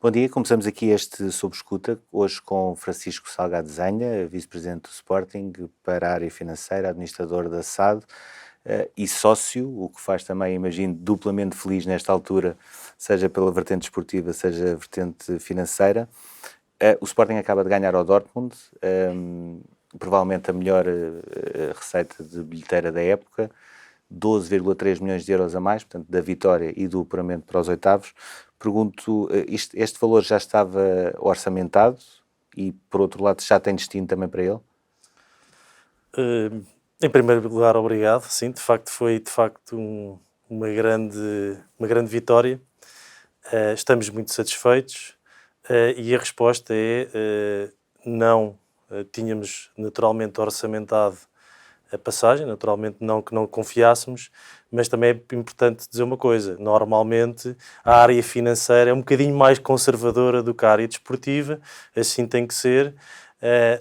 Bom dia, começamos aqui este Sob Escuta, hoje com Francisco Salgado Zenha, vice-presidente do Sporting para a área financeira, administrador da SAD e sócio, o que faz também, imagino, duplamente feliz nesta altura, seja pela vertente esportiva, seja a vertente financeira. O Sporting acaba de ganhar ao Dortmund, provavelmente a melhor receita de bilheteira da época, 12,3 milhões de euros a mais, portanto, da vitória e do apuramento para os oitavos. Pergunto, este valor já estava orçamentado e, por outro lado, já tem destino também para ele? Em primeiro lugar, obrigado. Sim, de facto, foi uma grande vitória. Estamos muito satisfeitos e a resposta é não. Tínhamos naturalmente orçamentado a passagem, naturalmente não que não confiássemos, mas também é importante dizer uma coisa: normalmente a área financeira é um bocadinho mais conservadora do que a área desportiva, assim tem que ser,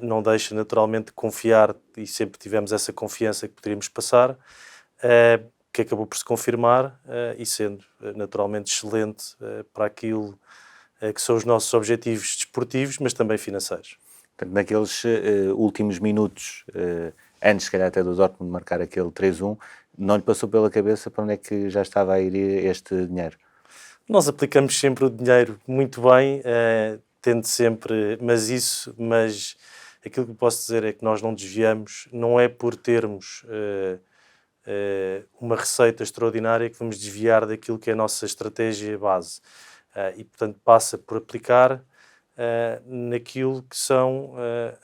não deixa naturalmente de confiar, e sempre tivemos essa confiança que poderíamos passar, que acabou por se confirmar e sendo naturalmente excelente para aquilo que são os nossos objetivos desportivos, mas também financeiros. Portanto, naqueles últimos minutos, antes, se calhar, até do Dortmund marcar aquele 3-1, não lhe passou pela cabeça para onde é que já estava a ir este dinheiro? Nós aplicamos sempre o dinheiro muito bem, tendo sempre, mas aquilo que posso dizer é que nós não desviamos, não é por termos uma receita extraordinária que vamos desviar daquilo que é a nossa estratégia base. E, portanto, passa por aplicar naquilo que são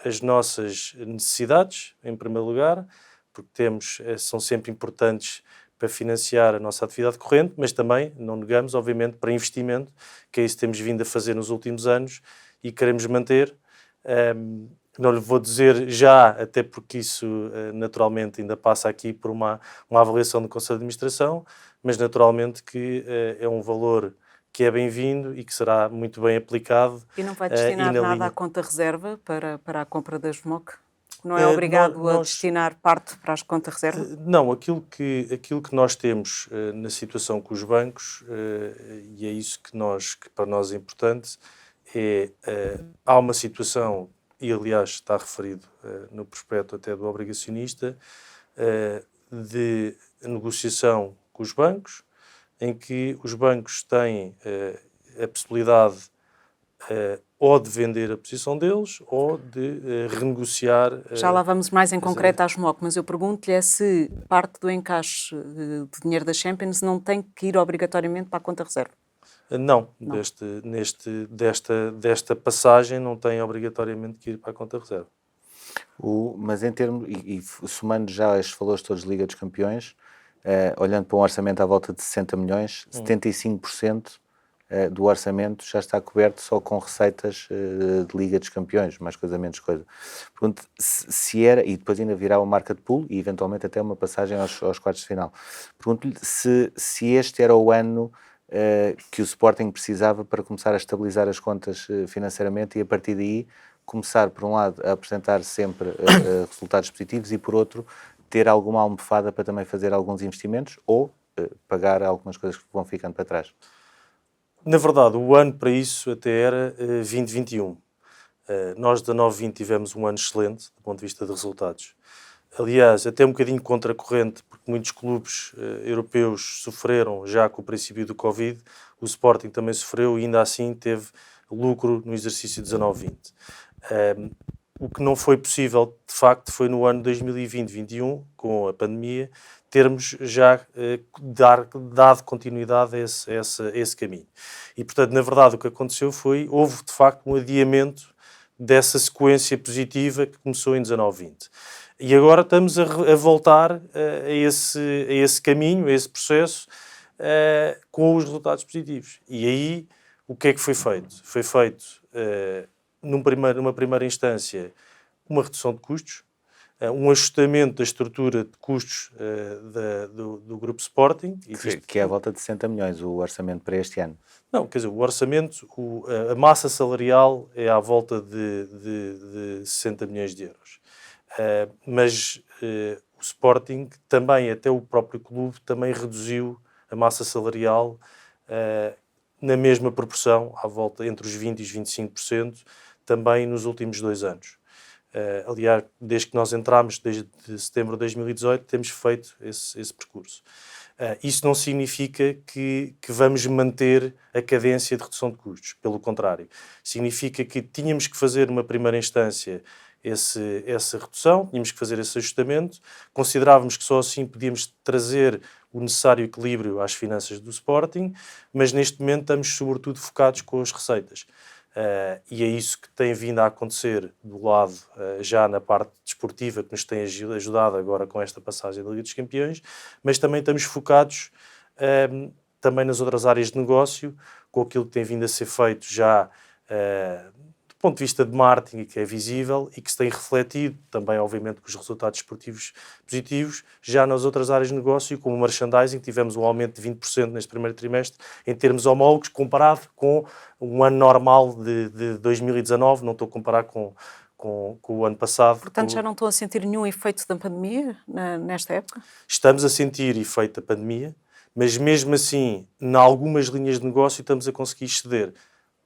as nossas necessidades, em primeiro lugar, porque são sempre importantes para financiar a nossa atividade corrente, mas também, não negamos, obviamente, para investimento, que é isso que temos vindo a fazer nos últimos anos e queremos manter. Não lhe vou dizer já, até porque isso naturalmente ainda passa aqui por uma avaliação do Conselho de Administração, mas naturalmente que é um valor que é bem-vindo e que será muito bem aplicado. E não vai destinar nada à conta reserva para a compra da SMOC? Não é obrigado a destinar parte para as contas reserva? Não, aquilo que nós temos na situação com os bancos, e é isso que para nós é importante, há uma situação, e aliás está referido no prospecto até do obrigacionista, de negociação com os bancos, em que os bancos têm a possibilidade ou de vender a posição deles ou de renegociar. Já lá vamos mais em concreto à SMOC, mas eu pergunto-lhe se parte do encaixe de dinheiro da Champions não tem que ir obrigatoriamente para a conta reserva. Não. Desta passagem não tem obrigatoriamente que ir para a conta reserva. Mas em termos, e somando já estes valores todos de Liga dos Campeões, olhando para um orçamento à volta de 60 milhões, 75% do orçamento já está coberto só com receitas de Liga dos Campeões, mais coisa, menos coisa. Pergunto se era, e depois ainda virá uma marca de pool e eventualmente até uma passagem aos quartos de final. Pergunto-lhe se este era o ano que o Sporting precisava para começar a estabilizar as contas financeiramente e a partir daí começar, por um lado, a apresentar sempre resultados positivos e, por outro, ter alguma almofada para também fazer alguns investimentos ou pagar algumas coisas que vão ficando para trás. Na verdade, o ano para isso até era 2021. Nós, da 19-20, tivemos um ano excelente, do ponto de vista de resultados. Aliás, até um bocadinho contracorrente, porque muitos clubes europeus sofreram já com o princípio do Covid. O Sporting também sofreu e ainda assim teve lucro no exercício 19-20. O que não foi possível, de facto, foi no ano 2020-21, com a pandemia, termos já dado continuidade a esse caminho. E, portanto, na verdade, o que aconteceu houve de facto um adiamento dessa sequência positiva que começou em 19-20. E agora estamos a voltar a esse caminho, a esse processo, com os resultados positivos. E aí, o que é que foi feito? Foi feito, numa primeira instância, uma redução de custos, um ajustamento da estrutura de custos do Grupo Sporting. Que é a volta de 60 milhões, o orçamento para este ano. Não, quer dizer, o orçamento, a massa salarial é à volta de 60 milhões de euros. Mas o Sporting também, até o próprio clube, também reduziu a massa salarial na mesma proporção, à volta entre os 20% e os 25%, também nos últimos 2 anos. Aliás, desde que nós entramos, desde setembro de 2018, temos feito esse percurso. Isso não significa que vamos manter a cadência de redução de custos. Pelo contrário, significa que tínhamos que fazer numa primeira instância essa redução, tínhamos que fazer esse ajustamento, considerávamos que só assim podíamos trazer o necessário equilíbrio às finanças do Sporting, mas neste momento estamos sobretudo focados com as receitas. E é isso que tem vindo a acontecer do lado, já na parte desportiva, que nos tem ajudado agora com esta passagem da Liga dos Campeões, mas também estamos focados também nas outras áreas de negócio, com aquilo que tem vindo a ser feito já do ponto de vista de marketing, que é visível e que se tem refletido também, obviamente, com os resultados esportivos positivos, já nas outras áreas de negócio, como o merchandising, tivemos um aumento de 20% neste primeiro trimestre, em termos homólogos, comparado com um ano normal de 2019, não estou a comparar com o ano passado. Portanto, já não estão a sentir nenhum efeito da pandemia nesta época? Estamos a sentir efeito da pandemia, mas mesmo assim, em algumas linhas de negócio, estamos a conseguir exceder.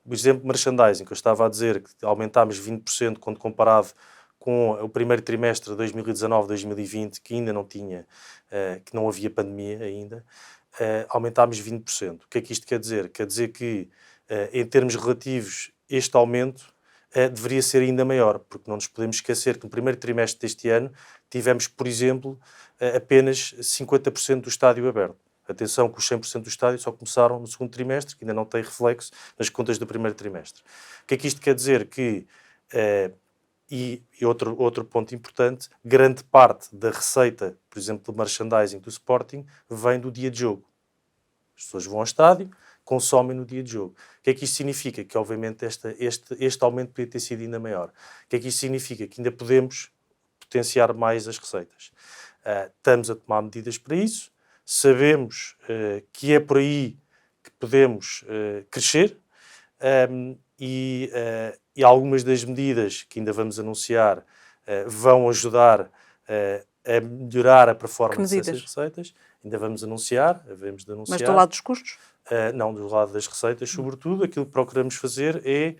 Por exemplo, merchandising, que eu estava a dizer que aumentámos 20% quando comparado com o primeiro trimestre de 2019-2020, que ainda não tinha, que não havia pandemia ainda, aumentámos 20%. O que é que isto quer dizer? Quer dizer que, em termos relativos, este aumento deveria ser ainda maior, porque não nos podemos esquecer que no primeiro trimestre deste ano tivemos, por exemplo, apenas 50% do estádio aberto. Atenção que os 100% do estádio só começaram no segundo trimestre, que ainda não tem reflexo nas contas do primeiro trimestre. O que é que isto quer dizer? Que, e outro ponto importante, grande parte da receita, por exemplo, do merchandising do Sporting, vem do dia de jogo. As pessoas vão ao estádio, consomem no dia de jogo. O que é que isto significa? Que, obviamente, este aumento podia ter sido ainda maior. O que é que isto significa? Que ainda podemos potenciar mais as receitas. Estamos a tomar medidas para isso. Sabemos que é por aí que podemos crescer e algumas das medidas que ainda vamos anunciar vão ajudar a melhorar a performance dessas receitas. Ainda vamos anunciar, havemos de anunciar. Mas do lado dos custos? Não, do lado das receitas, sobretudo, aquilo que procuramos fazer é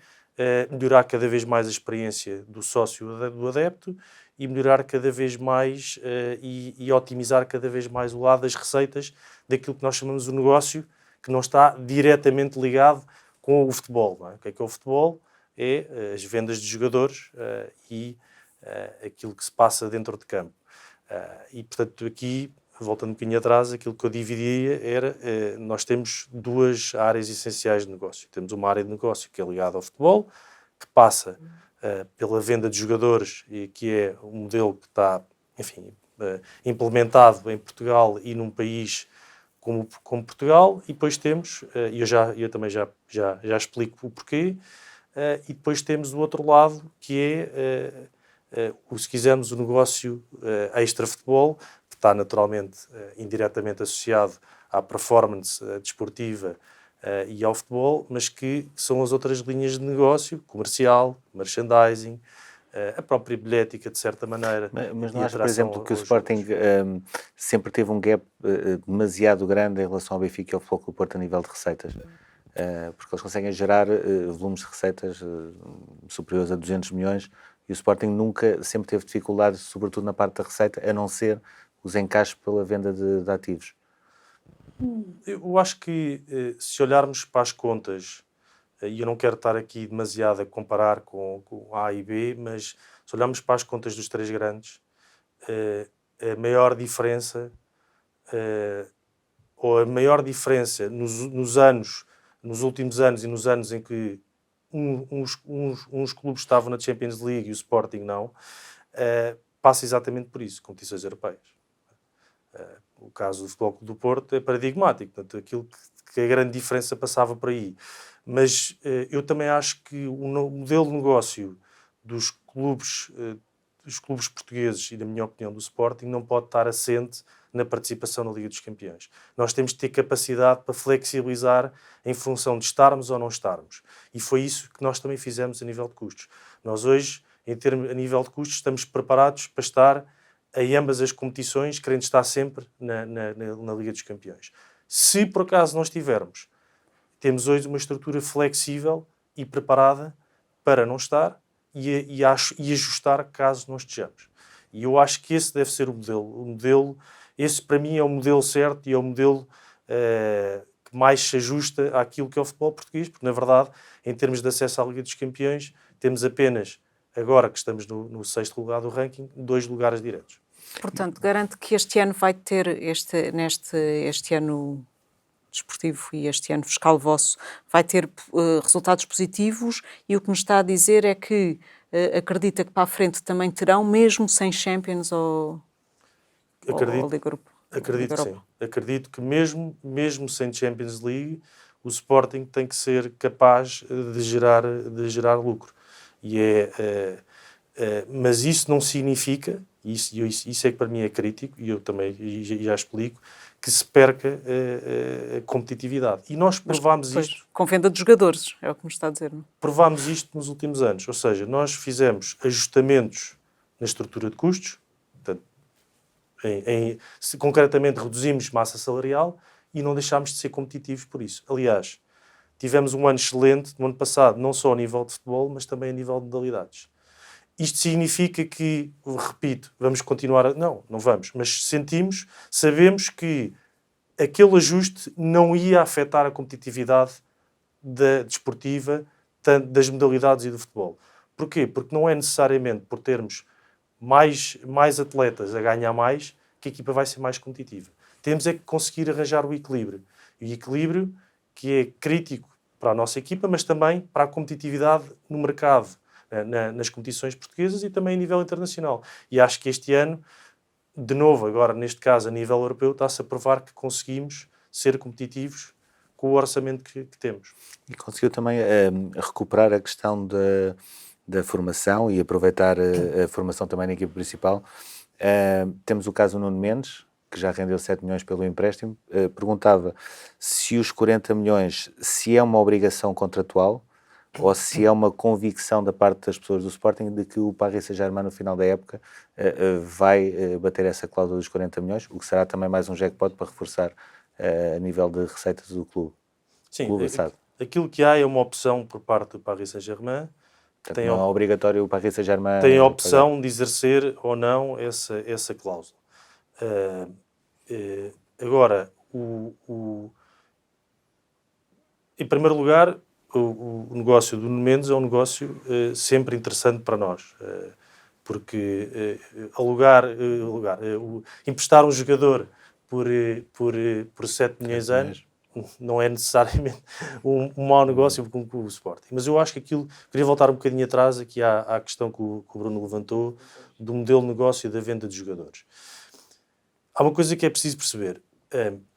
melhorar cada vez mais a experiência do sócio, do adepto, e melhorar cada vez mais e otimizar cada vez mais o lado das receitas daquilo que nós chamamos de negócio, que não está diretamente ligado com o futebol. Não é? O que é o futebol? É as vendas de jogadores e aquilo que se passa dentro de campo. E, portanto, aqui, voltando um bocadinho atrás, aquilo que eu dividiria era, nós temos 2 áreas essenciais de negócio. Temos uma área de negócio que é ligada ao futebol, que passa pela venda de jogadores, e que é um modelo que está, enfim, implementado em Portugal e num país como Portugal, e depois temos, e eu também já explico o porquê, e depois temos o outro lado, que é, se quisermos, o negócio extra-futebol, que está naturalmente, indiretamente associado à performance desportiva e ao futebol, mas que são as outras linhas de negócio, comercial, merchandising, a própria bilhética, de certa maneira. Mas não acho, por exemplo, que o Sporting sempre teve um gap demasiado grande em relação ao Benfica e ao Futebol Clube do Porto a nível de receitas? Porque eles conseguem gerar volumes de receitas superiores a 200 milhões e o Sporting sempre teve dificuldades, sobretudo na parte da receita, a não ser os encaixes pela venda de ativos. Eu acho que, se olharmos para as contas, e eu não quero estar aqui demasiado a comparar com A e B, mas se olharmos para as contas dos 3 grandes, a maior diferença, ou a maior diferença nos últimos anos e nos anos em que uns clubes estavam na Champions League e o Sporting não, passa exatamente por isso, competições europeias. O caso do Futebol Clube do Porto é paradigmático, portanto, aquilo que a grande diferença passava por aí. Mas eu também acho que o modelo de negócio dos clubes portugueses e, na minha opinião, do Sporting, não pode estar assente na participação na Liga dos Campeões. Nós temos de ter capacidade para flexibilizar em função de estarmos ou não estarmos. E foi isso que nós também fizemos a nível de custos. Nós hoje, a nível de custos, estamos preparados para estar em ambas as competições, querendo estar sempre na Liga dos Campeões. Se por acaso não estivermos temos hoje uma estrutura flexível e preparada para não estar e ajustar caso não estejamos. E eu acho que esse deve ser o modelo. Esse, para mim, é o modelo certo e é o modelo que mais se ajusta àquilo que é o futebol português, porque, na verdade, em termos de acesso à Liga dos Campeões, temos apenas, agora que estamos no 6º lugar do ranking, 2 lugares diretos. Portanto, garante que este ano vai ter, este ano desportivo e este ano fiscal vosso, vai ter resultados positivos, e o que nos está a dizer é que acredita que para a frente também terão, mesmo sem Champions ou Liga Europa. Acredito que sim. Acredito que mesmo sem Champions League, o Sporting tem que ser capaz de gerar lucro. Mas isso não significa, isso é que para mim é crítico, e eu também já explico, que se perca a competitividade. E nós provámos isto... Com venda de jogadores, é o que nos está a dizer, não? Provámos isto nos últimos anos. Ou seja, nós fizemos ajustamentos na estrutura de custos, portanto, concretamente reduzimos massa salarial e não deixámos de ser competitivos por isso. Aliás, tivemos um ano excelente no ano passado, não só a nível de futebol, mas também a nível de modalidades. Isto significa que, repito, vamos continuar Não vamos, mas sabemos que aquele ajuste não ia afetar a competitividade desportiva das modalidades e do futebol. Porquê? Porque não é necessariamente por termos mais atletas a ganhar mais que a equipa vai ser mais competitiva. Temos é que conseguir arranjar o equilíbrio. E o equilíbrio que é crítico para a nossa equipa, mas também para a competitividade no mercado, nas competições portuguesas e também a nível internacional. E acho que este ano, de novo, agora neste caso a nível europeu, está-se a provar que conseguimos ser competitivos com o orçamento que temos. E conseguiu também recuperar a questão da formação e aproveitar a formação também na equipa principal. Temos o caso do Nuno Mendes, que já rendeu 7 milhões pelo empréstimo. Perguntava se os 40 milhões, se é uma obrigação contratual ou se é uma convicção da parte das pessoas do Sporting de que o Paris Saint-Germain no final da época vai bater essa cláusula dos 40 milhões, o que será também mais um jackpot para reforçar a nível de receitas do clube. Sim, aquilo que há é uma opção por parte do Paris Saint-Germain. Portanto, não é obrigatório o Paris Saint-Germain... Tem a opção de exercer ou não essa cláusula. Agora, em primeiro lugar, o negócio do Nuno Mendes é um negócio sempre interessante para nós, porque emprestar um jogador por 7 milhões de anos não é necessariamente um mau negócio com o Sporting. Mas eu acho que queria voltar um bocadinho atrás aqui à questão que o Bruno levantou do modelo de negócio e da venda de jogadores. Há uma coisa que é preciso perceber.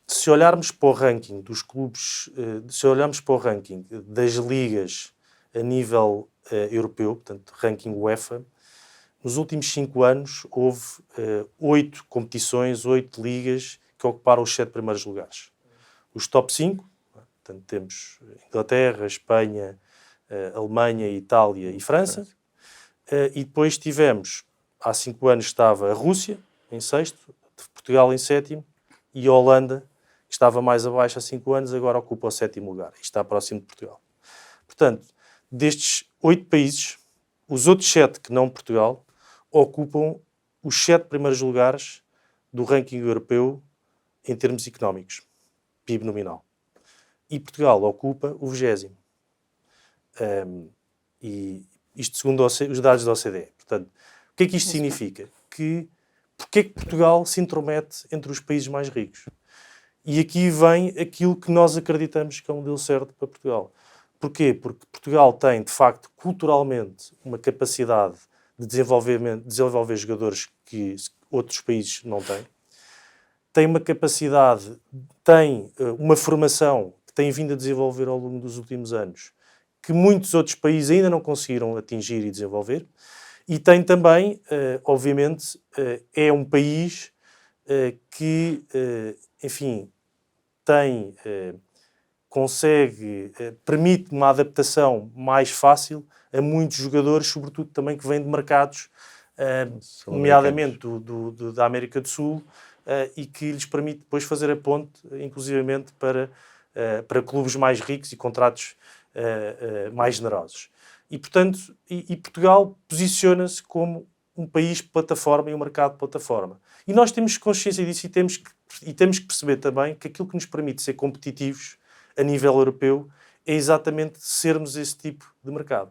Se olharmos para o ranking dos clubes, se olharmos para o ranking das ligas a nível europeu, portanto, ranking UEFA, nos últimos 5 anos houve 8 competições, 8 ligas que ocuparam os 7 primeiros lugares. Os top 5, portanto, temos Inglaterra, Espanha, Alemanha, Itália e França. E depois tivemos, há 5 anos estava a Rússia em 6º, Portugal em 7º e a Holanda, que estava mais abaixo há 5 anos, agora ocupa o 7º lugar e está próximo de Portugal. Portanto, destes 8 países, os outros 7 que não Portugal ocupam os 7 primeiros lugares do ranking europeu em termos económicos, PIB nominal. E Portugal ocupa o 20º. E isto segundo os dados da OCDE. Portanto, o que é que isto significa? Porque é que Portugal se intromete entre os países mais ricos? E aqui vem aquilo que nós acreditamos que é um modelo certo para Portugal. Porquê? Porque Portugal tem, de facto, culturalmente, uma capacidade de desenvolver jogadores que outros países não têm. Tem uma capacidade, tem uma formação que tem vindo a desenvolver ao longo dos últimos anos, que muitos outros países ainda não conseguiram atingir e desenvolver. E tem também, obviamente, é um país que, enfim, permite uma adaptação mais fácil a muitos jogadores, sobretudo também que vêm de mercados, nomeadamente da América do Sul, e que lhes permite depois fazer a ponte, inclusivamente, para para clubes mais ricos e contratos mais generosos. E, portanto, Portugal posiciona-se como um país plataforma e um mercado plataforma. E nós temos consciência disso e temos que perceber também que aquilo que nos permite ser competitivos a nível europeu é exatamente sermos esse tipo de mercado.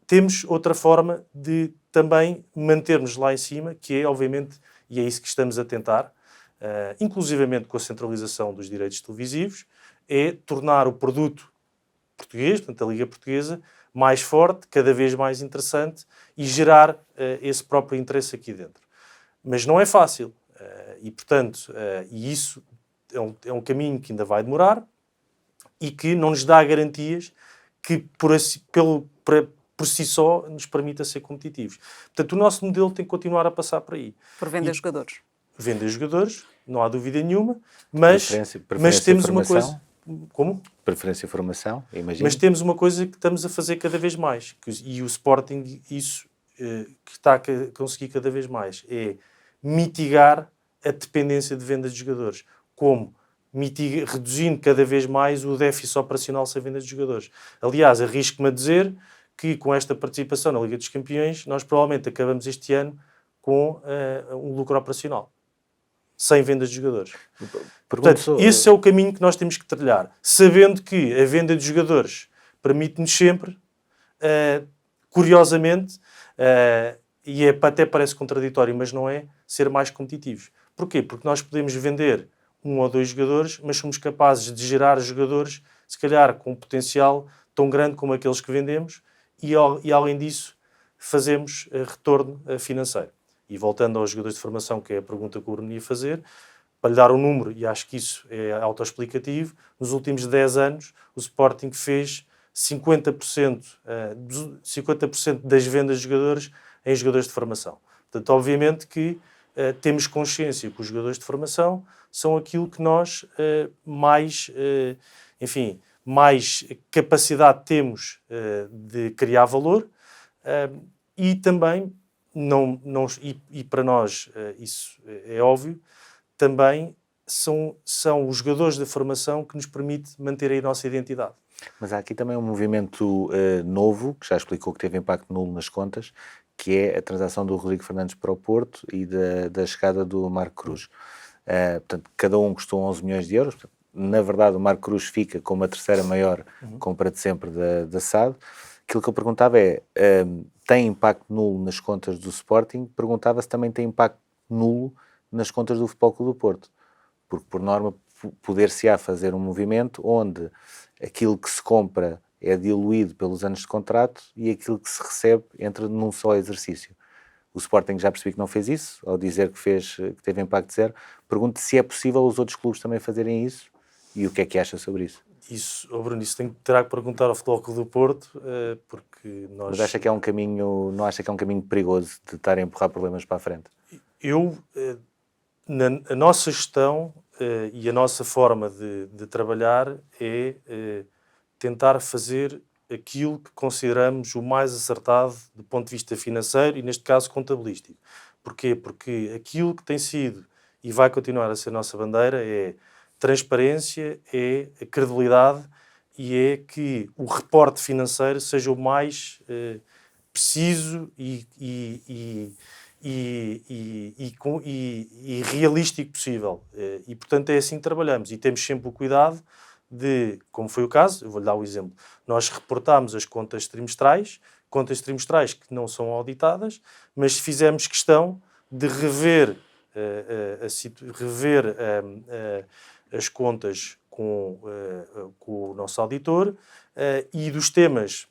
Temos outra forma de também mantermos lá em cima, que é, obviamente, e é isso que estamos a tentar, inclusivamente com a centralização dos direitos televisivos, é tornar o produto português, portanto a Liga Portuguesa, mais forte, cada vez mais interessante e gerar esse próprio interesse aqui dentro. Mas não é fácil e, portanto, e isso é um caminho que ainda vai demorar e que não nos dá garantias que por si só nos permita ser competitivos. Portanto, o nosso modelo tem que continuar a passar por aí. Por vender jogadores. Vender jogadores, não há dúvida nenhuma, mas preferência temos uma formação. coisa... Como? Preferência e formação, imagino. Mas temos uma coisa que estamos a fazer cada vez mais, e o Sporting isso que está a conseguir cada vez mais, é mitigar a dependência de venda de jogadores. Como? Reduzindo cada vez mais o déficit operacional sem venda de jogadores. Aliás, arrisco-me a dizer que com esta participação na Liga dos Campeões, nós provavelmente acabamos este ano com um lucro operacional, sem vendas de jogadores. Portanto, esse é o caminho que nós temos que trilhar, sabendo que a venda de jogadores permite-nos sempre, curiosamente, e até parece contraditório, mas não é, ser mais competitivos. Porquê? Porque nós podemos vender 1 ou 2 jogadores, mas somos capazes de gerar jogadores, se calhar com um potencial tão grande como aqueles que vendemos, e além disso, fazemos retorno financeiro. E voltando aos jogadores de formação, que é a pergunta que o Bruno ia fazer, para lhe dar um número, e acho que isso é autoexplicativo, nos últimos 10 anos o Sporting fez 50% das vendas de jogadores em jogadores de formação. Portanto, obviamente que temos consciência que os jogadores de formação são aquilo que nós mais capacidade temos de criar valor e também, e para nós isso é óbvio, também são os jogadores da formação que nos permite manter a nossa identidade. Mas há aqui também um movimento novo, que já explicou que teve impacto nulo nas contas, que é a transação do Rodrigo Fernandes para o Porto e da chegada do Marco Cruz. Portanto, cada um custou 11 milhões de euros. Portanto, na verdade, o Marco Cruz fica como a terceira maior compra de sempre da SAD. Aquilo que eu perguntava é, tem impacto nulo nas contas do Sporting? Perguntava se também tem impacto nulo nas contas do Futebol Clube do Porto. Porque, por norma, poder-se-á fazer um movimento onde aquilo que se compra é diluído pelos anos de contrato e aquilo que se recebe entra num só exercício. O Sporting já percebi que não fez isso, ao dizer que teve impacto zero. Pergunto se é possível os outros clubes também fazerem isso e o que é que acha sobre isso. Bruno, isso terá que perguntar ao Futebol Clube do Porto, porque nós... Mas acha que é um caminho, não acha que é um caminho perigoso de estar a empurrar problemas para a frente? A nossa gestão e a nossa forma de trabalhar é tentar fazer aquilo que consideramos o mais acertado do ponto de vista financeiro e, neste caso, contabilístico. Porquê? Porque aquilo que tem sido e vai continuar a ser a nossa bandeira é transparência, é a credibilidade e é que o reporte financeiro seja o mais preciso e realístico possível. E, portanto, é assim que trabalhamos. E temos sempre o cuidado de, como foi o caso, eu vou-lhe dar o exemplo, nós reportámos as contas trimestrais que não são auditadas, mas fizemos questão de rever as contas com o nosso auditor e dos temas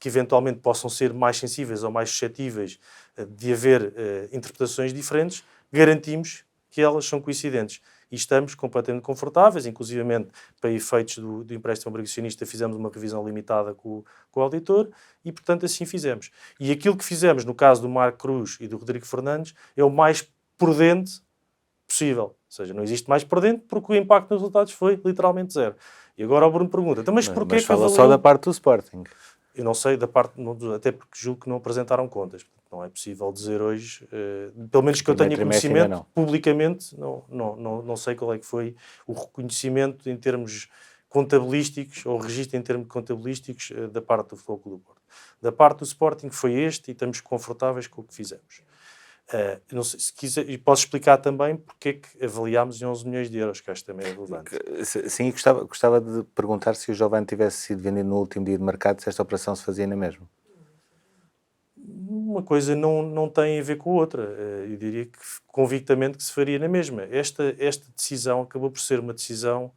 que eventualmente possam ser mais sensíveis ou mais suscetíveis de haver interpretações diferentes, garantimos que elas são coincidentes. E estamos completamente confortáveis, inclusivamente para efeitos do empréstimo obrigacionista fizemos uma revisão limitada com o auditor e, portanto, assim fizemos. E aquilo que fizemos no caso do Marco Cruz e do Rodrigo Fernandes é o mais prudente possível. Ou seja, não existe mais prudente porque o impacto nos resultados foi literalmente zero. E agora o Bruno pergunta, então, mas porquê que fala só da parte do Sporting? Eu não sei da parte, até porque julgo que não apresentaram contas. Não é possível dizer hoje, pelo menos que eu tenha conhecimento, publicamente, não sei qual é que foi o reconhecimento em termos contabilísticos, ou registro em termos contabilísticos da parte do Futebol Clube do Porto. Da parte do Sporting foi este e estamos confortáveis com o que fizemos. Não sei, se quiser, e posso explicar também porque é que avaliámos em 11 milhões de euros, que acho que também é relevante. Sim, gostava de perguntar se o Giovane tivesse sido vendido no último dia de mercado, se esta operação se fazia na mesma. Uma coisa não tem a ver com a outra. Eu diria que convictamente que se faria na mesma. Esta decisão acabou por ser uma decisão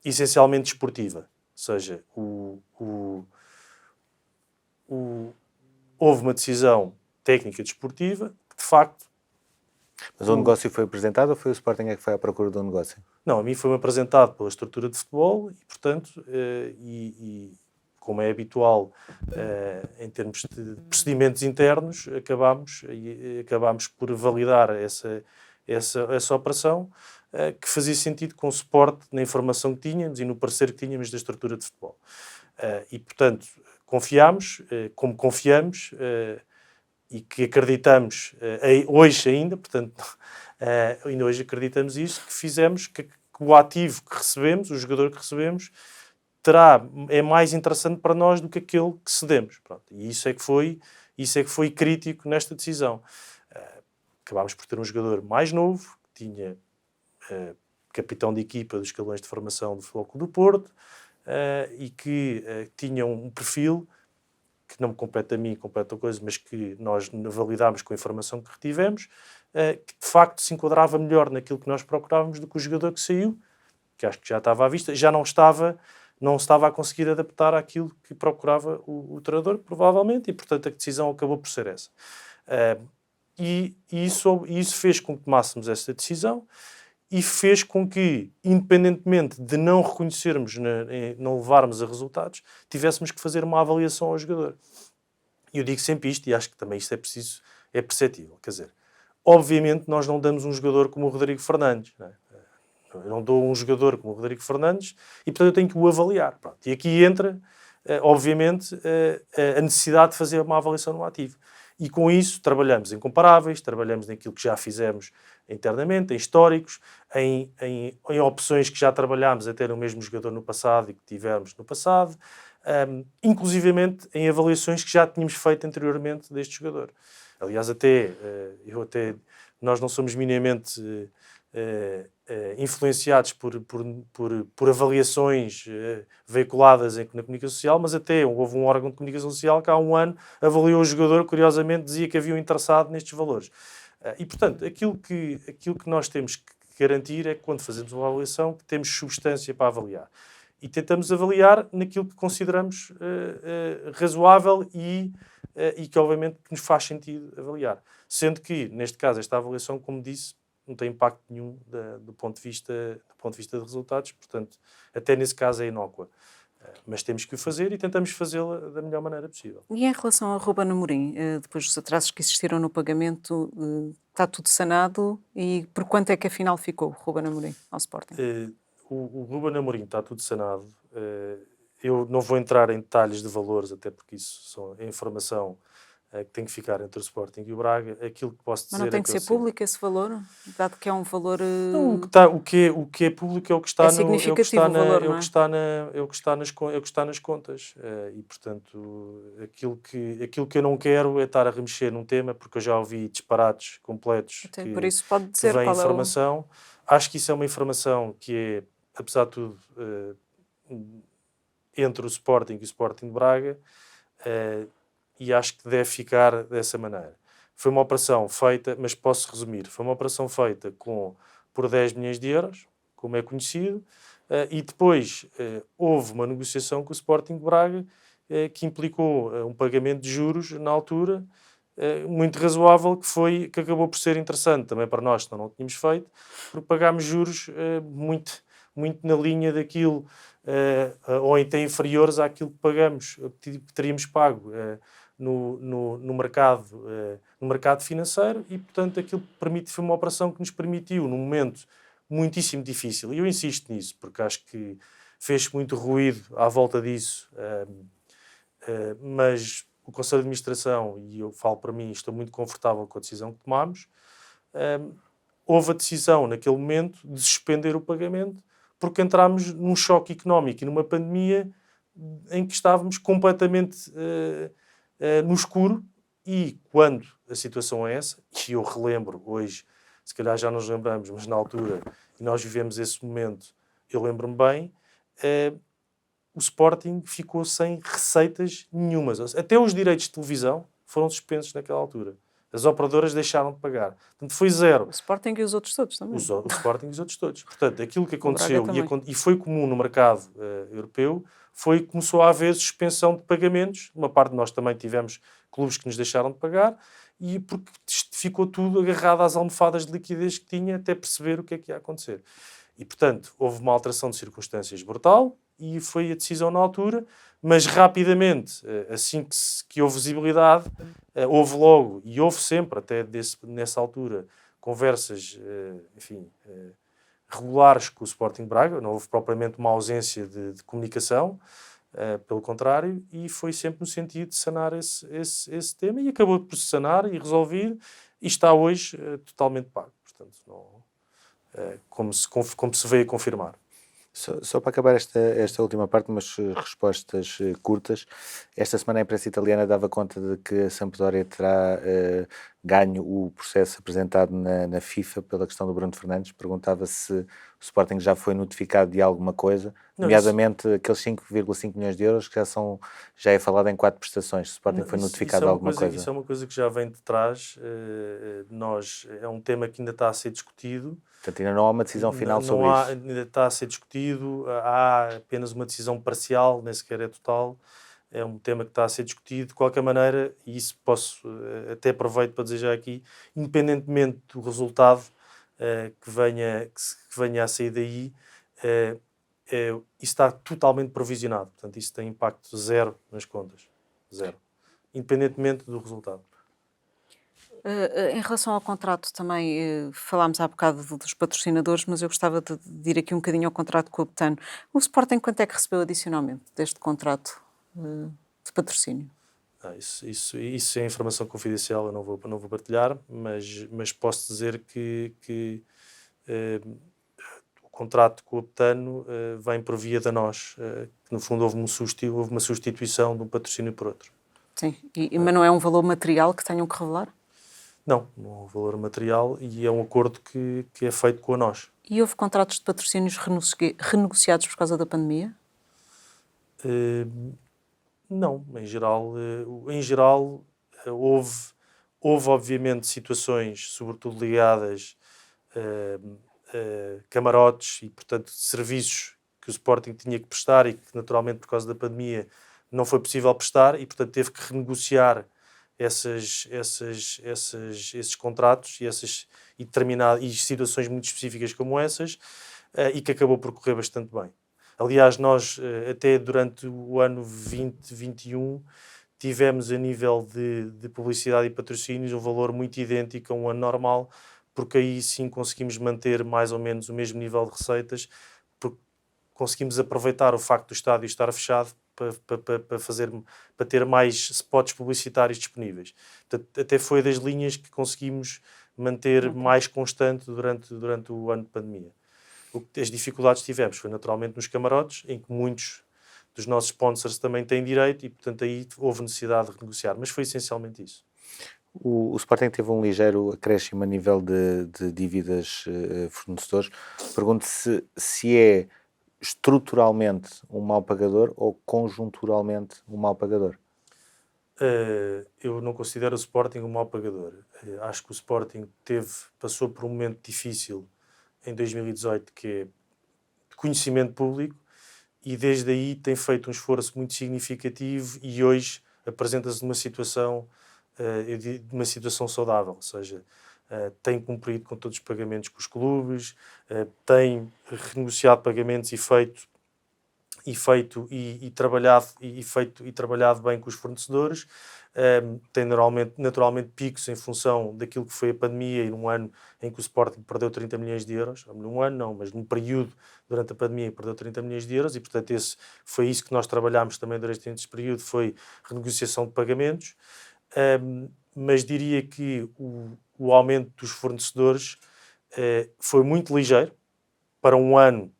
essencialmente desportiva. Ou seja, houve uma decisão técnica desportiva que, de facto... Mas o negócio foi apresentado ou foi o Sporting que foi à procura do negócio? Não, a mim foi-me apresentado pela estrutura de futebol e, portanto, como é habitual em termos de procedimentos internos, acabámos por validar essa operação, que fazia sentido com o suporte na informação que tínhamos e no parecer que tínhamos da estrutura de futebol. E, portanto, confiámos, como confiamos, e que acreditamos hoje ainda, portanto, ainda hoje acreditamos isso, que fizemos, que o ativo que recebemos, o jogador que recebemos, é mais interessante para nós do que aquele que cedemos. Pronto. E isso é que foi crítico nesta decisão. Acabámos por ter um jogador mais novo, que tinha capitão de equipa dos escalões de formação do Futebol Clube do Porto, e que tinha um perfil que não me compete a mim, compete a coisa, mas que nós validámos com a informação que retivemos, que de facto se enquadrava melhor naquilo que nós procurávamos do que o jogador que saiu, que acho que já estava à vista, já não estava a conseguir adaptar àquilo que procurava o treinador, provavelmente, e portanto a decisão acabou por ser essa. E isso fez com que tomássemos essa decisão e fez com que, independentemente de não reconhecermos, não levarmos a resultados, tivéssemos que fazer uma avaliação ao jogador. E eu digo sempre isto, e acho que também isto é perceptível. Quer dizer, obviamente nós não damos um jogador como o Rodrigo Fernandes, não é? Eu não dou um jogador como o Rodrigo Fernandes e, portanto, eu tenho que o avaliar. Pronto. E aqui entra, obviamente, a necessidade de fazer uma avaliação no ativo. E com isso trabalhamos em comparáveis, trabalhamos naquilo que já fizemos internamente, em históricos, em opções que já trabalhámos a ter o mesmo jogador no passado e que tivemos no passado, inclusivamente em avaliações que já tínhamos feito anteriormente deste jogador. Aliás, nós não somos minimamente influenciados por avaliações veiculadas na comunicação social, mas até houve um órgão de comunicação social que há um ano avaliou o jogador, curiosamente dizia que havia um interessado nestes valores. E, portanto, aquilo que nós temos que garantir é que quando fazemos uma avaliação que temos substância para avaliar. E tentamos avaliar naquilo que consideramos razoável e que, obviamente, nos faz sentido avaliar. Sendo que, neste caso, esta avaliação, como disse, não tem impacto nenhum do ponto de vista de resultados, portanto, até nesse caso é inócua. Mas temos que o fazer e tentamos fazê-la da melhor maneira possível. E em relação ao Ruben Amorim, depois dos atrasos que existiram no pagamento, está tudo sanado? E por quanto é que afinal ficou o Ruben Amorim ao Sporting? O Ruben Amorim está tudo sanado. Eu não vou entrar em detalhes de valores, até porque isso é informação que tem que ficar entre o Sporting e o Braga. Aquilo que posso dizer. Mas não tem que ser público esse valor? Dado que é um valor... Não, o que é público é o que está nas contas. E, portanto, aquilo que eu não quero é estar a remexer num tema, porque eu já ouvi disparates completos Até por isso pode dizer vem qual informação. Acho que isso é uma informação que é, apesar de tudo, entre o Sporting e o Sporting de Braga, e acho que deve ficar dessa maneira. Foi uma operação feita, mas posso resumir, foi uma operação feita por 10 milhões de euros, como é conhecido, e depois houve uma negociação com o Sporting de Braga que implicou um pagamento de juros na altura muito razoável, que acabou por ser interessante também para nós, senão não tínhamos feito, porque pagámos juros muito na linha daquilo, ou até inferiores àquilo que pagamos, que teríamos pago no mercado financeiro, e portanto aquilo foi uma operação que nos permitiu, num momento muitíssimo difícil, e eu insisto nisso porque acho que fez muito ruído à volta disso, mas o Conselho de Administração, e eu falo para mim, estou muito confortável com a decisão que tomámos. Houve a decisão naquele momento de suspender o pagamento porque entramos num choque económico e numa pandemia em que estávamos completamente no escuro. E quando a situação é essa, e eu relembro hoje, se calhar já nos lembramos, mas na altura, e nós vivemos esse momento, eu lembro-me bem, o Sporting ficou sem receitas nenhumas. Até os direitos de televisão foram suspensos naquela altura. As operadoras deixaram de pagar. Portanto, foi zero. O Sporting e os outros todos também. O Sporting e os outros todos. Portanto, aquilo que O Braga aconteceu também. e foi comum no mercado europeu foi que começou a haver suspensão de pagamentos. Uma parte de nós também tivemos clubes que nos deixaram de pagar e porque ficou tudo agarrado às almofadas de liquidez que tinha até perceber o que é que ia acontecer. E, portanto, houve uma alteração de circunstâncias brutal e foi a decisão na altura, mas rapidamente, assim que houve visibilidade, houve logo, e houve sempre, até nessa altura, conversas, regulares com o Sporting Braga, não houve propriamente uma ausência de comunicação, pelo contrário, e foi sempre no sentido de sanar esse tema, e acabou por se sanar e resolver, e está hoje totalmente pago. Portanto, como se veio a confirmar. Só para acabar esta última parte, umas respostas curtas. Esta semana a imprensa italiana dava conta de que a Sampdoria terá ganho o processo apresentado na FIFA pela questão do Bruno Fernandes. Perguntava se o Sporting já foi notificado de alguma coisa, nomeadamente aqueles 5,5 milhões de euros que já é falado em 4 prestações. O Sporting foi notificado de alguma coisa? Isso é uma coisa que já vem de trás. É um tema que ainda está a ser discutido. Portanto, ainda não há uma decisão final sobre isso. Ainda está a ser discutido, há apenas uma decisão parcial, nem sequer é total. É um tema que está a ser discutido. De qualquer maneira, e isso até aproveito para dizer já aqui, independentemente do resultado que venha a sair daí, isso está totalmente provisionado. Portanto, isso tem impacto zero nas contas. Zero. Independentemente do resultado. Em relação ao contrato também, falámos há bocado dos patrocinadores, mas eu gostava de ir aqui um bocadinho ao contrato com o Betano. O Sporting quanto é que recebeu adicionalmente deste contrato de patrocínio? Isso é informação confidencial, eu não vou partilhar, mas posso dizer que o contrato com o Betano vem por via da nós, que no fundo houve uma substituição de um patrocínio por outro. Sim, mas não é um valor material que tenham que revelar? Não é um valor material e é um acordo que é feito com a nós. E houve contratos de patrocínios renegociados por causa da pandemia? Não, em geral houve obviamente situações, sobretudo ligadas a camarotes e, portanto, serviços que o Sporting tinha que prestar e que, naturalmente, por causa da pandemia, não foi possível prestar e, portanto, teve que renegociar esses contratos e situações muito específicas como essas, e que acabou por correr bastante bem. Aliás, nós até durante o ano 2021 tivemos a nível de publicidade e patrocínios um valor muito idêntico a um ano normal, porque aí sim conseguimos manter mais ou menos o mesmo nível de receitas, porque conseguimos aproveitar o facto do estádio estar fechado para ter mais spots publicitários disponíveis. Portanto, até foi das linhas que conseguimos manter mais constante durante o ano de pandemia. As dificuldades que tivemos foi naturalmente nos camarotes, em que muitos dos nossos sponsors também têm direito e, portanto, aí houve necessidade de renegociar, mas foi essencialmente isso. O Sporting teve um ligeiro acréscimo a nível de dívidas fornecedores. Pergunto se é estruturalmente um mau pagador ou conjunturalmente um mau pagador? Eu não considero o Sporting um mau pagador. Acho que o Sporting passou por um momento difícil em 2018, que é de conhecimento público, e desde aí tem feito um esforço muito significativo e hoje apresenta-se numa situação saudável, ou seja, tem cumprido com todos os pagamentos com os clubes, tem renegociado pagamentos e trabalhado bem com os fornecedores, tem naturalmente picos em função daquilo que foi a pandemia e num ano em que o Sporting perdeu 30 milhões de euros, num ano não, mas num período durante a pandemia perdeu 30 milhões de euros e, portanto, foi isso que nós trabalhámos também durante esse período, foi renegociação de pagamentos, mas diria que o aumento dos fornecedores foi muito ligeiro para um ano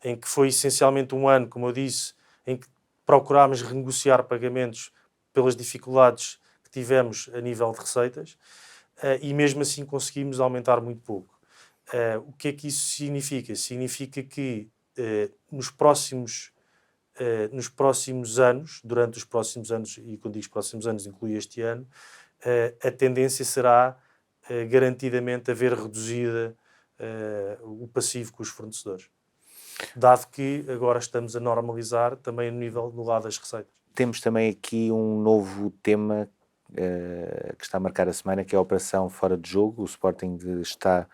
em que foi essencialmente um ano, como eu disse, em que procurámos renegociar pagamentos pelas dificuldades que tivemos a nível de receitas, e mesmo assim conseguimos aumentar muito pouco. O que é que isso significa? Significa que nos próximos anos, durante os próximos anos, e quando digo os próximos anos inclui este ano, a tendência será garantidamente a ver reduzida o passivo com os fornecedores. Dado que agora estamos a normalizar também no lado das receitas. Temos também aqui um novo tema que está a marcar a semana, que é a operação fora de jogo. O Sporting está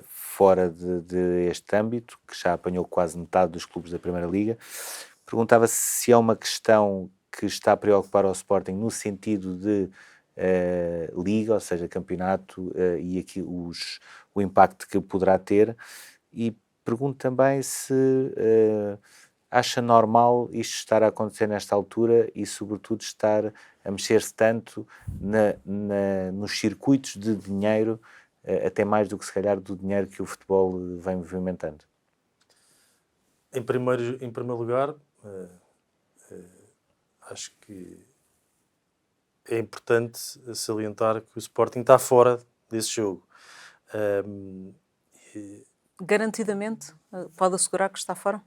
fora de este âmbito, que já apanhou quase metade dos clubes da Primeira Liga. Perguntava se é uma questão que está a preocupar ao Sporting no sentido de Liga, ou seja, campeonato, e aqui o impacto que poderá ter. E pergunto também se acha normal isto estar a acontecer nesta altura e, sobretudo, estar a mexer-se tanto nos circuitos de dinheiro, até mais do que, se calhar, do dinheiro que o futebol vem movimentando. Em primeiro lugar, acho que é importante salientar que o Sporting está fora desse jogo. Garantidamente, pode assegurar que está fora?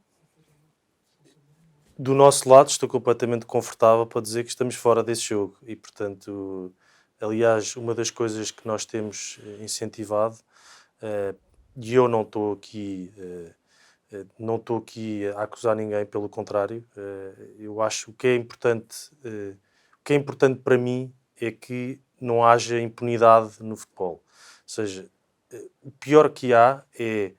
Do nosso lado, estou completamente confortável para dizer que estamos fora desse jogo e, portanto, aliás, uma das coisas que nós temos incentivado, e eu não estou aqui a acusar ninguém, pelo contrário, eu acho que o que é importante para mim é que não haja impunidade no futebol. Ou seja, o pior que há é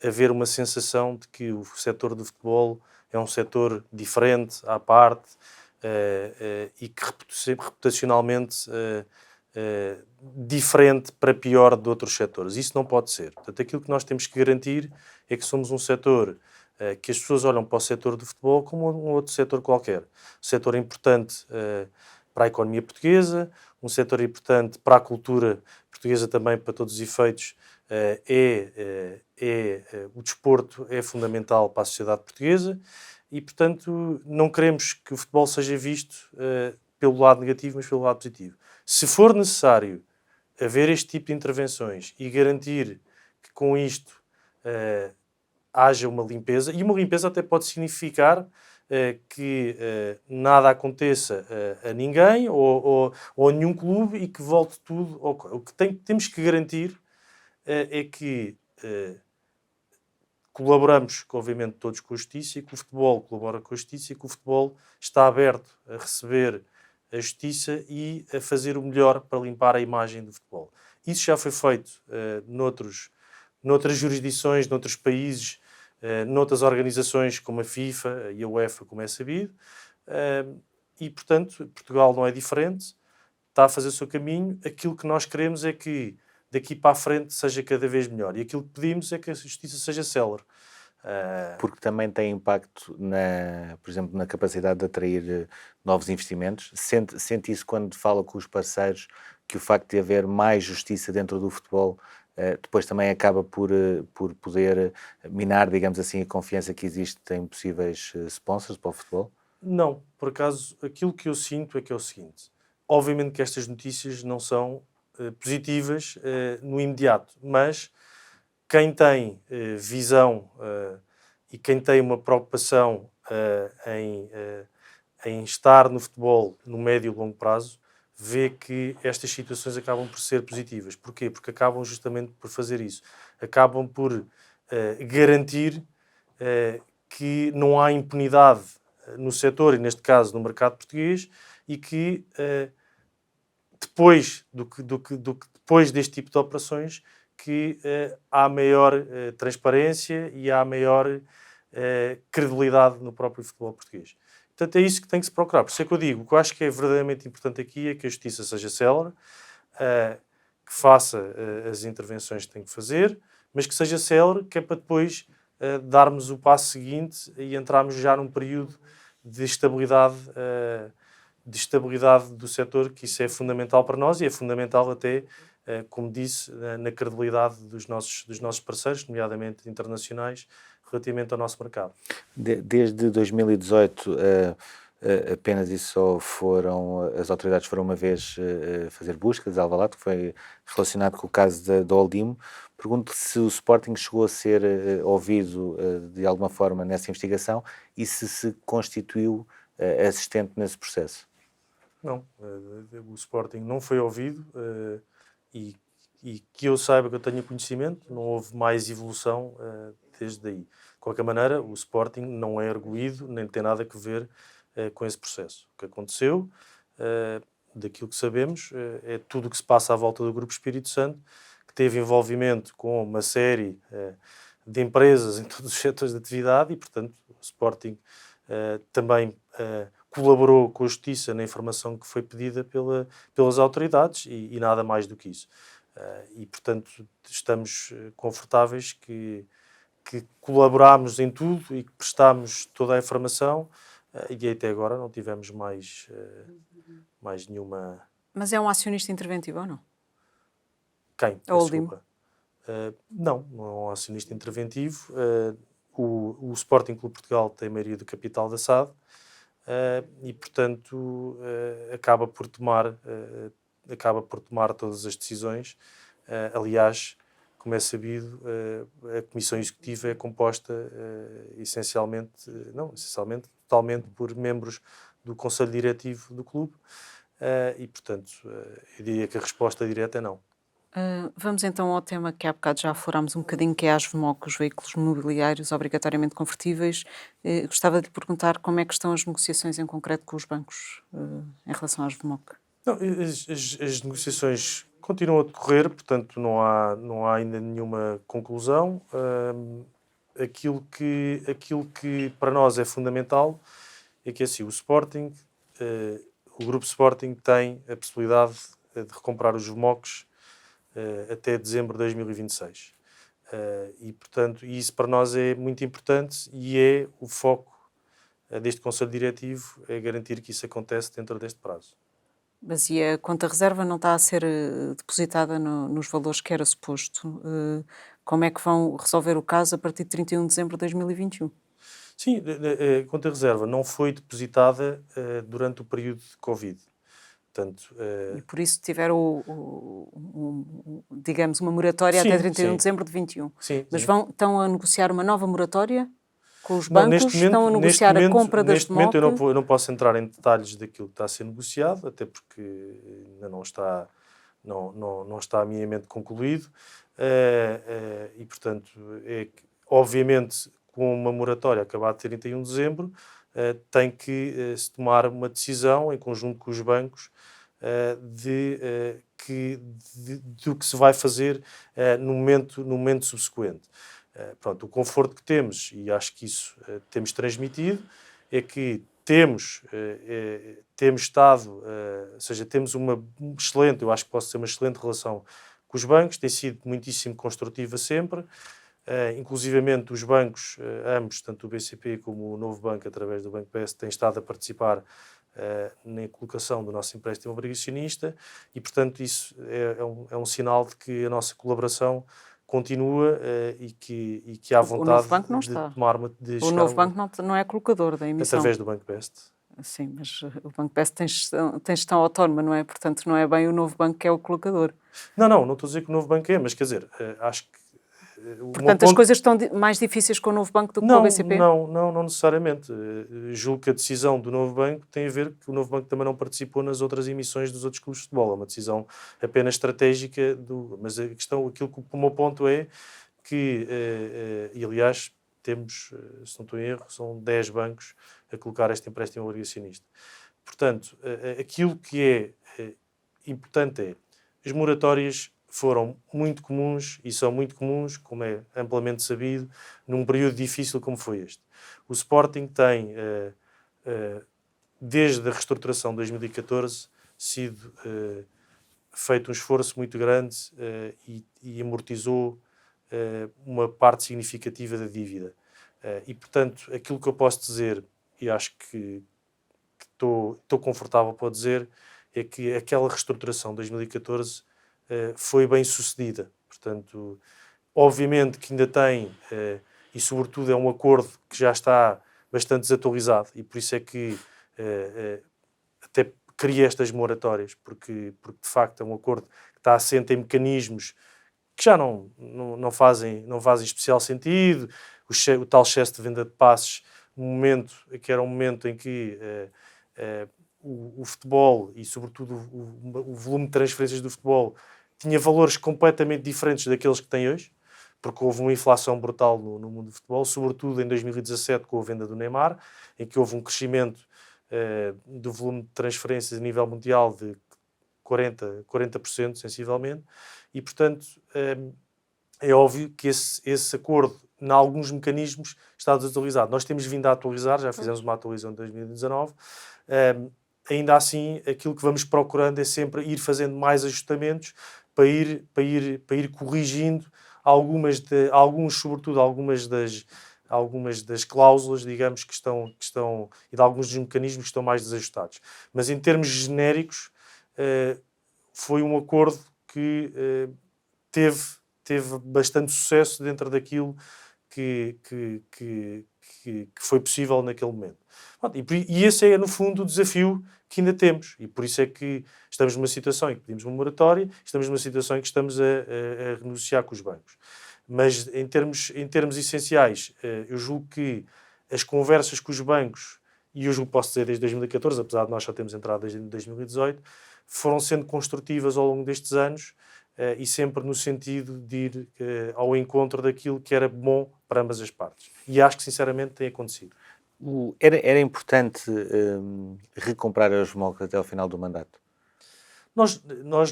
haver uma sensação de que o setor do futebol é um setor diferente, à parte, e que reputacionalmente diferente para pior de outros setores. Isso não pode ser. Portanto, aquilo que nós temos que garantir é que somos um setor que as pessoas olham para o setor do futebol como um outro setor qualquer. Um setor importante para a economia portuguesa, um setor importante para a cultura portuguesa também, para todos os efeitos. O desporto é fundamental para a sociedade portuguesa e, portanto, não queremos que o futebol seja visto pelo lado negativo, mas pelo lado positivo. Se for necessário haver este tipo de intervenções e garantir que com isto haja uma limpeza, e uma limpeza até pode significar que nada aconteça a ninguém ou a nenhum clube e que volte tudo. O que temos que garantir é que colaboramos, obviamente, todos com a justiça e que o futebol colabora com a justiça e que o futebol está aberto a receber a justiça e a fazer o melhor para limpar a imagem do futebol. Isso já foi feito noutras jurisdições, noutros países, noutras organizações como a FIFA e a UEFA, como é sabido, e, portanto, Portugal não é diferente, está a fazer o seu caminho. Aquilo que nós queremos é que daqui para a frente seja cada vez melhor. E aquilo que pedimos é que a justiça seja célere. Porque também tem impacto, por exemplo, na capacidade de atrair novos investimentos. Sente isso quando fala com os parceiros, que o facto de haver mais justiça dentro do futebol depois também acaba por poder minar, digamos assim, a confiança que existe em possíveis sponsors para o futebol? Não, por acaso, aquilo que eu sinto é que é o seguinte. Obviamente que estas notícias não são positivas no imediato, mas quem tem visão e quem tem uma preocupação em estar no futebol no médio e longo prazo, vê que estas situações acabam por ser positivas. Porquê? Porque acabam justamente por fazer isso. Acabam por garantir que não há impunidade no setor, e neste caso no mercado português, e que depois deste tipo de operações que há maior transparência e há maior credibilidade no próprio futebol português. Portanto, é isso que tem que se procurar. Por isso é que eu digo, o que eu acho que é verdadeiramente importante aqui é que a justiça seja célere, que faça as intervenções que tem que fazer, mas que seja célere, que é para depois darmos o passo seguinte e entrarmos já num período de estabilidade do setor, que isso é fundamental para nós e é fundamental até, como disse, na credibilidade dos nossos parceiros, nomeadamente internacionais, relativamente ao nosso mercado. Desde 2018, apenas e só as autoridades foram uma vez fazer buscas de Alvalade, que foi relacionado com o caso da Oldimo. Pergunto se o Sporting chegou a ser ouvido de alguma forma nessa investigação e se constituiu assistente nesse processo. Não, o Sporting não foi ouvido e que eu saiba, que eu tenha conhecimento, não houve mais evolução desde aí. De qualquer maneira, o Sporting não é arguido, nem tem nada a ver com esse processo. O que aconteceu, daquilo que sabemos, é tudo o que se passa à volta do Grupo Espírito Santo, que teve envolvimento com uma série de empresas em todos os setores de atividade e, portanto, o Sporting também colaborou com a Justiça na informação que foi pedida pelas autoridades e nada mais do que isso. E, portanto, estamos confortáveis que colaborámos em tudo e que prestámos toda a informação e até agora não tivemos mais nenhuma... Mas é um acionista interventivo ou não? Quem? A Oldimo. Desculpa. Não é um acionista interventivo. O Sporting Clube Portugal tem a maioria do capital da SAD e, portanto, acaba por tomar todas as decisões. Aliás, como é sabido, a Comissão Executiva é composta totalmente por membros do Conselho Diretivo do clube e, portanto, eu diria que a resposta direta é não. Vamos então ao tema que há bocado já aflorámos um bocadinho, que é as VMOC, os veículos mobiliários obrigatoriamente convertíveis. Gostava de lhe perguntar como é que estão as negociações em concreto com os bancos em relação às VMOC. Não, as negociações continuam a decorrer, portanto não há ainda nenhuma conclusão. Aquilo que para nós é fundamental é que assim, o Grupo Sporting tem a possibilidade de recomprar os VMOCs até dezembro de 2026. E, portanto, isso para nós é muito importante e é o foco deste Conselho Diretivo, é garantir que isso acontece dentro deste prazo. Mas e a conta reserva não está a ser depositada nos valores que era suposto? Como é que vão resolver o caso a partir de 31 de dezembro de 2021? Sim, a conta reserva não foi depositada durante o período de Covid. Portanto, E por isso tiveram, digamos, uma moratória até 31 de dezembro de 21. Sim, Mas sim. Estão a negociar uma nova moratória com os Não, bancos? Estão a negociar a compra das Neste momento VMOC? eu não posso entrar em detalhes daquilo que está a ser negociado, até porque ainda não está minimamente concluído. E, portanto, obviamente, com uma moratória acabada de 31 de dezembro, tem que se tomar uma decisão em conjunto com os bancos do que se vai fazer no momento subsequente. Pronto, o conforto que temos, e acho que isso temos transmitido, é que temos estado, ou seja, temos uma excelente, eu acho que posso ter uma excelente relação com os bancos, tem sido muitíssimo construtiva sempre. Inclusivamente os bancos, ambos, tanto o BCP como o Novo Banco, através do Banco PS, têm estado a participar na colocação do nosso empréstimo obrigacionista e, portanto, isso é um sinal de que a nossa colaboração continua e que há vontade O Novo Banco não de está. tomar O Novo Banco não é colocador da emissão. através do Banco Best. Sim, mas o Banco Best tem gestão autónoma, não é? Portanto, não é bem o Novo Banco que é o colocador. Não estou a dizer que o Novo Banco é, mas quer dizer, acho que Portanto, as coisas estão mais difíceis com o Novo Banco do que com o BCP? Não necessariamente. Julgo que a decisão do Novo Banco tem a ver que o Novo Banco também não participou nas outras emissões dos outros clubes de futebol. É uma decisão apenas estratégica. Mas aquilo que o meu ponto é que, e aliás, temos, se não estou em erro, são 10 bancos a colocar este empréstimo obrigacionista. Portanto, aquilo que é importante é as moratórias foram muito comuns e são muito comuns, como é amplamente sabido, num período difícil como foi este. O Sporting tem, desde a reestruturação de 2014, sido feito um esforço muito grande e amortizou uma parte significativa da dívida. E, portanto, aquilo que eu posso dizer, e acho que estou confortável para dizer, é que aquela reestruturação de 2014 foi bem sucedida. Portanto, obviamente que ainda tem e, sobretudo, é um acordo que já está bastante desatualizado e por isso é que até cria estas moratórias, porque de facto é um acordo que está assente em mecanismos que já não fazem especial sentido, o tal excesso de venda de passes, que era um momento em que o futebol e, sobretudo, o volume de transferências do futebol tinha valores completamente diferentes daqueles que tem hoje, porque houve uma inflação brutal no mundo do futebol, sobretudo em 2017 com a venda do Neymar, em que houve um crescimento do volume de transferências a nível mundial de 40% sensivelmente, e, portanto, é óbvio que esse acordo, em alguns mecanismos, está desatualizado. Nós temos vindo a atualizar, já fizemos uma atualização em 2019, ainda assim, aquilo que vamos procurando é sempre ir fazendo mais ajustamentos para ir corrigindo sobretudo algumas das cláusulas, digamos, que estão e de alguns dos mecanismos que estão mais desajustados. Mas em termos genéricos, foi um acordo que teve bastante sucesso dentro daquilo que foi possível naquele momento. E esse é, no fundo, o desafio que ainda temos. E por isso é que estamos numa situação em que pedimos uma moratória, estamos numa situação em que estamos a renegociar com os bancos. Mas, em termos essenciais, eu julgo que as conversas com os bancos, e eu julgo que posso dizer desde 2014, apesar de nós só termos entrado desde 2018, foram sendo construtivas ao longo destes anos e sempre no sentido de ir ao encontro daquilo que era bom para ambas as partes. E acho que, sinceramente, tem acontecido. Era importante recomprar a Osmoc até ao final do mandato? Nós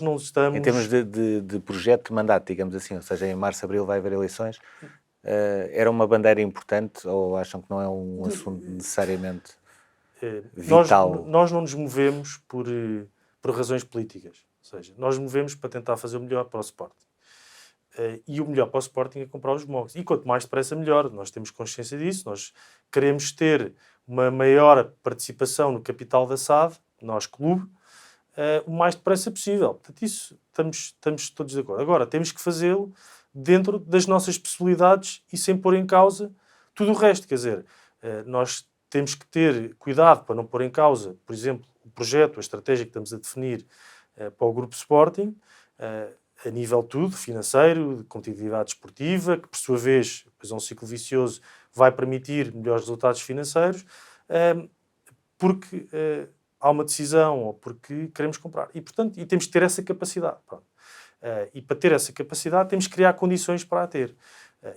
não estamos... Em termos de projeto de mandato, digamos assim, ou seja, em março, abril vai haver eleições, era uma bandeira importante ou acham que não é um assunto necessariamente vital? Nós não nos movemos por razões políticas, ou seja, nós movemos para tentar fazer o melhor para o Sporting. E o melhor para o Sporting é comprar os MOGs. E quanto mais depressa, melhor. Nós temos consciência disso. Nós queremos ter uma maior participação no capital da SAD, nós clube, o mais depressa possível. Portanto, isso estamos todos de acordo. Agora, temos que fazê-lo dentro das nossas possibilidades e sem pôr em causa tudo o resto. Quer dizer, nós temos que ter cuidado para não pôr em causa, por exemplo, o projeto, a estratégia que estamos a definir para o Grupo Sporting, a nível tudo, financeiro, de competitividade esportiva, que por sua vez, depois é um ciclo vicioso, vai permitir melhores resultados financeiros, porque há uma decisão ou porque queremos comprar. E, portanto, temos que ter essa capacidade. E para ter essa capacidade temos que criar condições para a ter.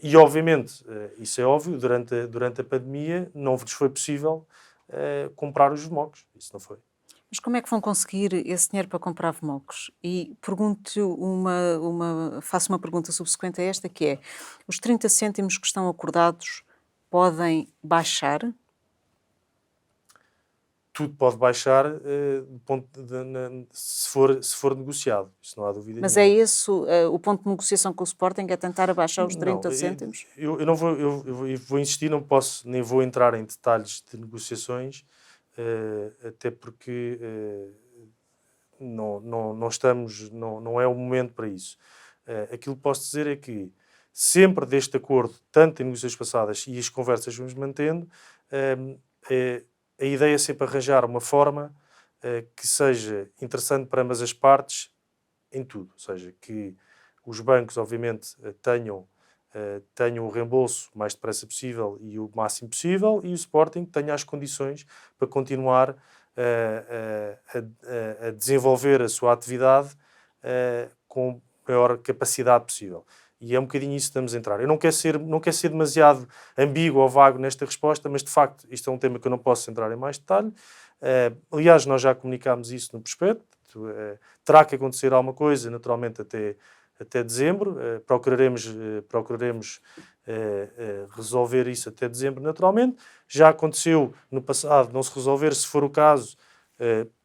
E, obviamente, isso é óbvio, durante a pandemia não vos foi possível comprar os VMOCs. Isso não foi. Mas como é que vão conseguir esse dinheiro para comprar VMOCs? E faço uma pergunta subsequente a esta, que é: os 30 cêntimos que estão acordados podem baixar? Tudo pode baixar se for negociado. Isso não há dúvida Mas nenhuma. é esse o ponto de negociação com o Sporting, é tentar abaixar os 30 cêntimos? Eu não vou insistir, não posso, nem vou entrar em detalhes de negociações, até porque não estamos, não é o momento para isso. Aquilo que posso dizer é que sempre deste acordo, tanto em negociações passadas e as conversas que vamos mantendo, a ideia é sempre arranjar uma forma que seja interessante para ambas as partes em tudo. Ou seja, que os bancos, obviamente, tenham o reembolso o mais depressa possível e o máximo possível, e o Sporting tenha as condições para continuar a desenvolver a sua atividade com a maior capacidade possível. E é um bocadinho isso que estamos a entrar. Eu não quero ser demasiado ambíguo ou vago nesta resposta, mas de facto isto é um tema que eu não posso entrar em mais detalhe. Aliás, nós já comunicámos isso no prospecto. Terá que acontecer alguma coisa, naturalmente, até dezembro. Procuraremos resolver isso até dezembro, naturalmente. Já aconteceu no passado não se resolver. Se for o caso,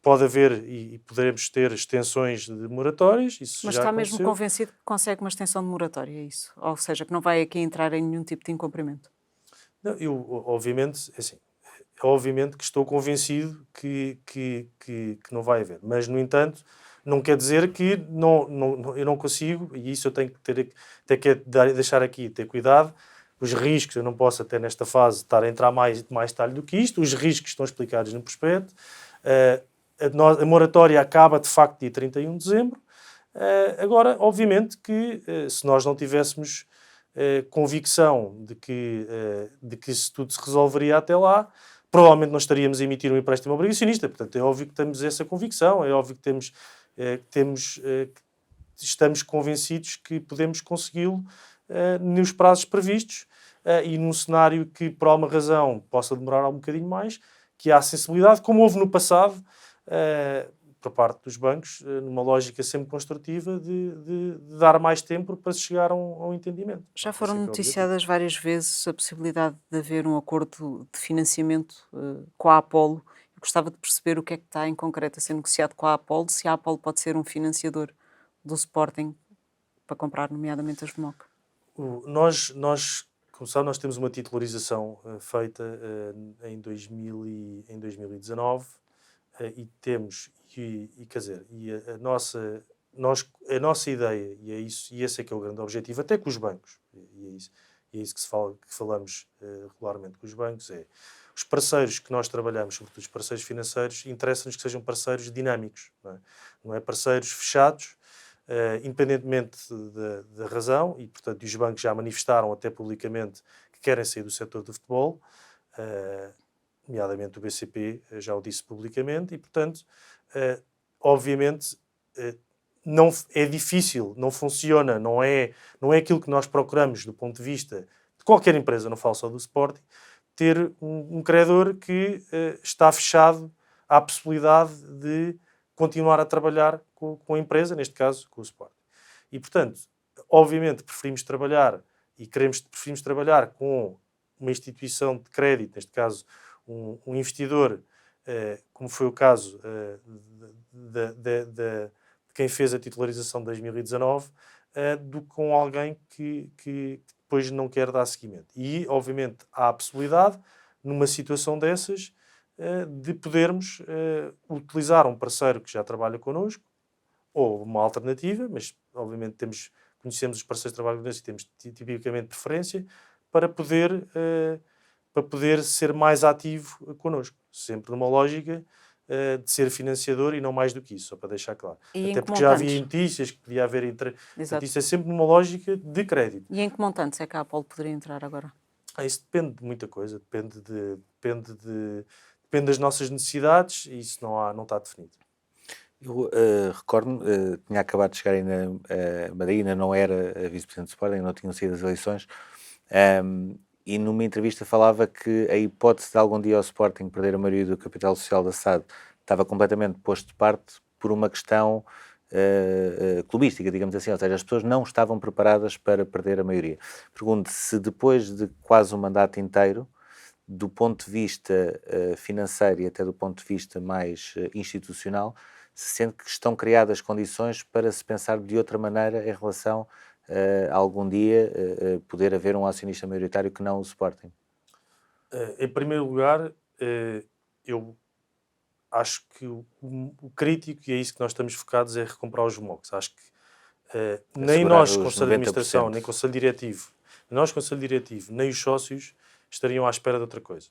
pode haver e poderemos ter extensões de moratórias. Isso Mas já está aconteceu. mesmo convencido que consegue uma extensão de moratória, é isso? Ou seja, que não vai aqui entrar em nenhum tipo de incumprimento? Não, eu, obviamente que estou convencido que não vai haver. Mas, no entanto, não quer dizer que eu não consigo, e isso eu tenho que deixar aqui, ter cuidado. os riscos, eu não posso até nesta fase estar a entrar mais detalhe do que isto, os riscos estão explicados no prospecto, a moratória acaba de facto dia 31 de dezembro, agora, obviamente que se nós não tivéssemos convicção de que isso tudo se resolveria até lá, provavelmente não estaríamos a emitir um empréstimo obrigacionista. Portanto, é óbvio que temos essa convicção, é óbvio que estamos convencidos que podemos consegui-lo nos prazos previstos e num cenário que, por alguma razão, possa demorar um bocadinho mais, que há sensibilidade, como houve no passado, por parte dos bancos, numa lógica sempre construtiva de dar mais tempo para se chegar a um entendimento. Já foram noticiadas várias vezes a possibilidade de haver um acordo de financiamento com a Apollo. Eu gostava de perceber o que é que está em concreto a ser negociado com a Apollo, se a Apollo pode ser um financiador do Sporting para comprar, nomeadamente, as VMOC. Como sabe, nós temos uma titularização feita em 2019 e temos, quer dizer, a nossa ideia, e é isso, e esse é que é o grande objetivo, até com os bancos, e é isso que falamos regularmente com os bancos, os parceiros que nós trabalhamos, sobretudo os parceiros financeiros, interessa-nos que sejam parceiros dinâmicos, não é parceiros fechados, independentemente da razão, e portanto os bancos já manifestaram até publicamente que querem sair do setor do futebol, nomeadamente o BCP já o disse publicamente, e portanto, obviamente, não é difícil, não funciona, não é aquilo que nós procuramos do ponto de vista de qualquer empresa, não falo só do Sporting, ter um credor que está fechado à possibilidade de continuar a trabalhar com a empresa, neste caso com o Sporting. E portanto, obviamente preferimos trabalhar com uma instituição de crédito, neste caso um investidor, como foi o caso de quem fez a titularização de 2019, do que com alguém que depois não quer dar seguimento. E, obviamente, há a possibilidade, numa situação dessas, de podermos utilizar um parceiro que já trabalha connosco, ou uma alternativa, mas, obviamente, conhecemos os parceiros que trabalham connosco e temos tipicamente preferência, para poder ser mais ativo connosco. Sempre numa lógica de ser financiador e não mais do que isso, só para deixar claro. E até porque já havia notícias que podia haver... Portanto, isso é sempre numa lógica de crédito. E em que montantes é que a Apollo poderia entrar agora? Isso depende de muita coisa. Depende das nossas necessidades e isso não está definido. Eu recordo-me, tinha acabado de chegar ainda a Marina, não era a vice-presidente do Sporting, não tinham sido as eleições, e numa entrevista falava que a hipótese de algum dia o Sporting perder a maioria do capital social da SAD estava completamente posto de parte por uma questão clubística, digamos assim, ou seja, as pessoas não estavam preparadas para perder a maioria. Pergunto se depois de quase um mandato inteiro, do ponto de vista financeiro e até do ponto de vista mais institucional, se sente que estão criadas condições para se pensar de outra maneira em relação a algum dia poder haver um acionista maioritário que não o Sporting? Em primeiro lugar, eu acho que o crítico, e é isso que nós estamos focados, é recomprar os VMOCs. Acho que nem nós, Conselho de Administração, nem Conselho Diretivo, nem os sócios estariam à espera de outra coisa.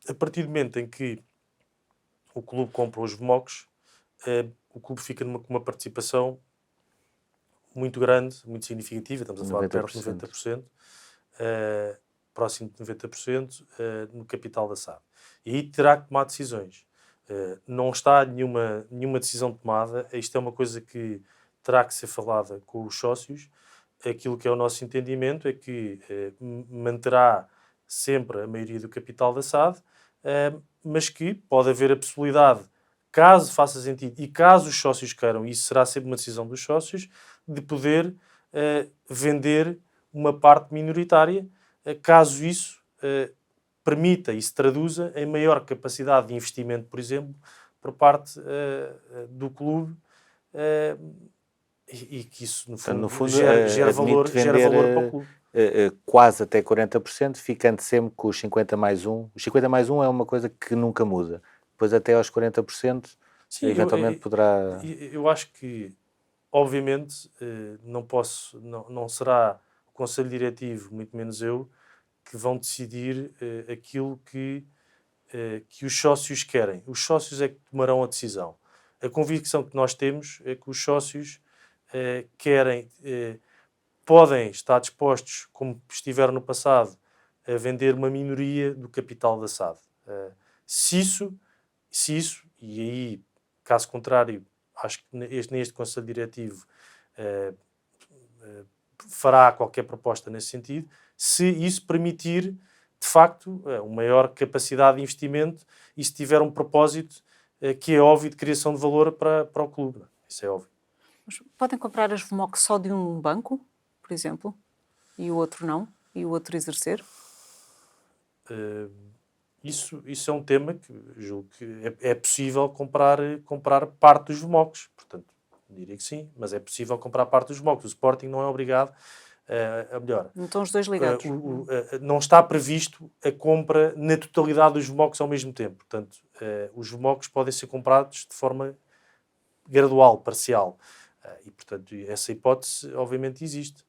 A partir do momento em que o clube compra os VMOCs, o clube fica com uma participação muito grande, muito significativa, estamos a falar de perto de 90%, próximo de 90% no capital da SAD. E aí terá que tomar decisões. Não está nenhuma decisão tomada, isto é uma coisa que terá que ser falada com os sócios. Aquilo que é o nosso entendimento é que manterá sempre a maioria do capital da SAD, mas que pode haver a possibilidade, caso faça sentido e caso os sócios queiram, e isso será sempre uma decisão dos sócios, de poder vender uma parte minoritária, caso isso permita e se traduza em maior capacidade de investimento, por exemplo, por parte do clube, e que isso, no fundo gera valor para o clube. Quase até 40%, ficando sempre com os 50 mais 1. Os 50 mais 1 é uma coisa que nunca muda. Depois até aos 40%, sim, eventualmente poderá... Eu acho que, obviamente, não será o Conselho Diretivo, muito menos eu, que vão decidir aquilo que os sócios querem. Os sócios é que tomarão a decisão. A convicção que nós temos é que os sócios querem, podem estar dispostos, como estiveram no passado, a vender uma minoria do capital da SAD. Se isso, e aí, caso contrário, acho que neste Conselho Diretivo fará qualquer proposta nesse sentido, se isso permitir, de facto, uma maior capacidade de investimento e se tiver um propósito que é óbvio de criação de valor para o clube. Isso é óbvio. Mas podem comprar as VMOC só de um banco, por exemplo, e o outro não? E o outro exercer? Isso é um tema que julgo que é possível comprar parte dos VMOCs. Portanto, diria que sim, mas é possível comprar parte dos VMOCs. O Sporting não é obrigado a melhor. Não estão os dois ligados? Não está previsto a compra na totalidade dos VMOCs ao mesmo tempo. Portanto, os VMOCs podem ser comprados de forma gradual, parcial. E, portanto, essa hipótese obviamente existe.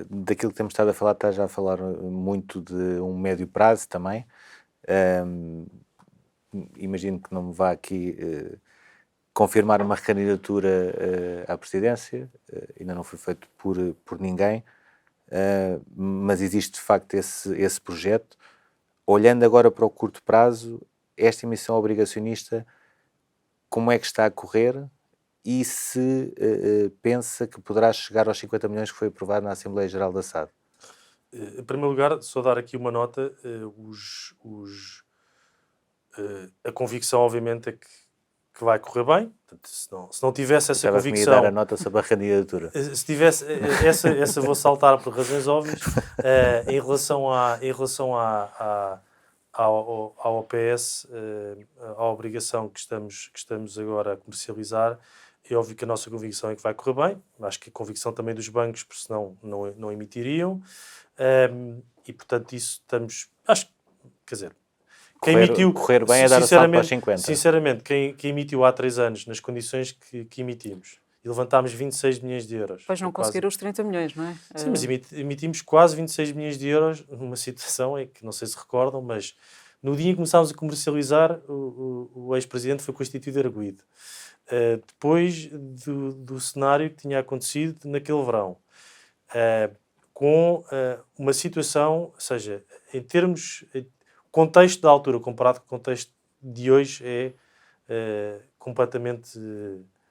Daquilo que temos estado a falar, está já a falar muito de um médio prazo também. Imagino que não me vá aqui confirmar uma recandidatura à presidência, ainda não foi feito por ninguém, mas existe de facto esse projeto. Olhando agora para o curto prazo, esta emissão obrigacionista, como é que está a correr? E se pensa que poderá chegar aos 50 milhões que foi aprovado na Assembleia Geral da SAD? Em primeiro lugar, só dar aqui uma nota. A convicção, obviamente, é que vai correr bem. Portanto, se não tivesse essa convicção... Estava a dar a nota sobre a candidatura. Se tivesse... essa vou saltar por razões óbvias. Em relação ao OPS, à obrigação que estamos agora a comercializar, é óbvio que a nossa convicção é que vai correr bem. Acho que a convicção também dos bancos, porque senão não emitiriam. E, portanto, isso estamos... Acho que, quer dizer... Correr bem é dar o salto para os 50. Sinceramente, quem emitiu há 3 anos, nas condições que emitimos, e levantámos 26 milhões de euros... Pois não conseguiram os 30 milhões, não é? Sim, mas emitimos quase 26 milhões de euros numa situação em que, não sei se recordam, mas no dia em que começámos a comercializar, o ex-presidente foi constituído arguido. Depois do cenário que tinha acontecido naquele verão. Com uma situação, ou seja, em termos... contexto da altura comparado com o contexto de hoje é completamente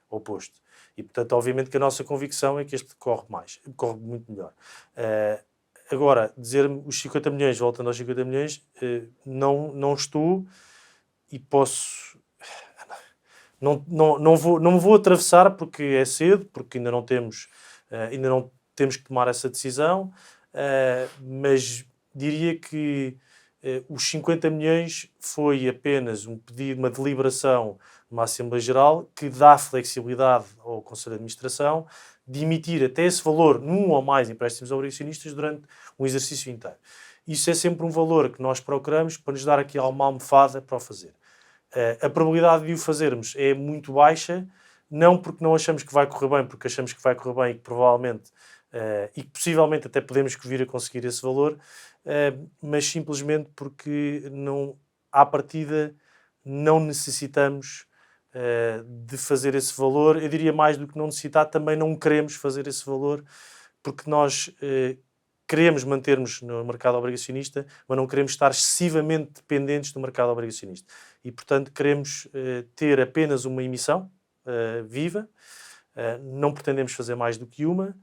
oposto. E, portanto, obviamente que a nossa convicção é que este corre muito melhor. Agora, dizer-me os 50 milhões, voltando aos 50 milhões, não estou e posso... Não me vou atravessar porque é cedo, porque ainda não temos que tomar essa decisão, mas diria que os 50 milhões foi apenas um pedido, uma deliberação numa Assembleia Geral que dá flexibilidade ao Conselho de Administração de emitir até esse valor num ou mais empréstimos obrigacionistas durante um exercício inteiro. Isso é sempre um valor que nós procuramos para nos dar aqui alguma almofada para o fazer. A probabilidade de o fazermos é muito baixa, não porque não achamos que vai correr bem, porque achamos que vai correr bem e que provavelmente e que possivelmente até podemos vir a conseguir esse valor, mas simplesmente porque à partida não necessitamos de fazer esse valor. Eu diria mais do que não necessitar, também não queremos fazer esse valor, porque nós queremos manter-nos no mercado obrigacionista, mas não queremos estar excessivamente dependentes do mercado obrigacionista. E, portanto, queremos ter apenas uma emissão viva, não pretendemos fazer mais do que uma,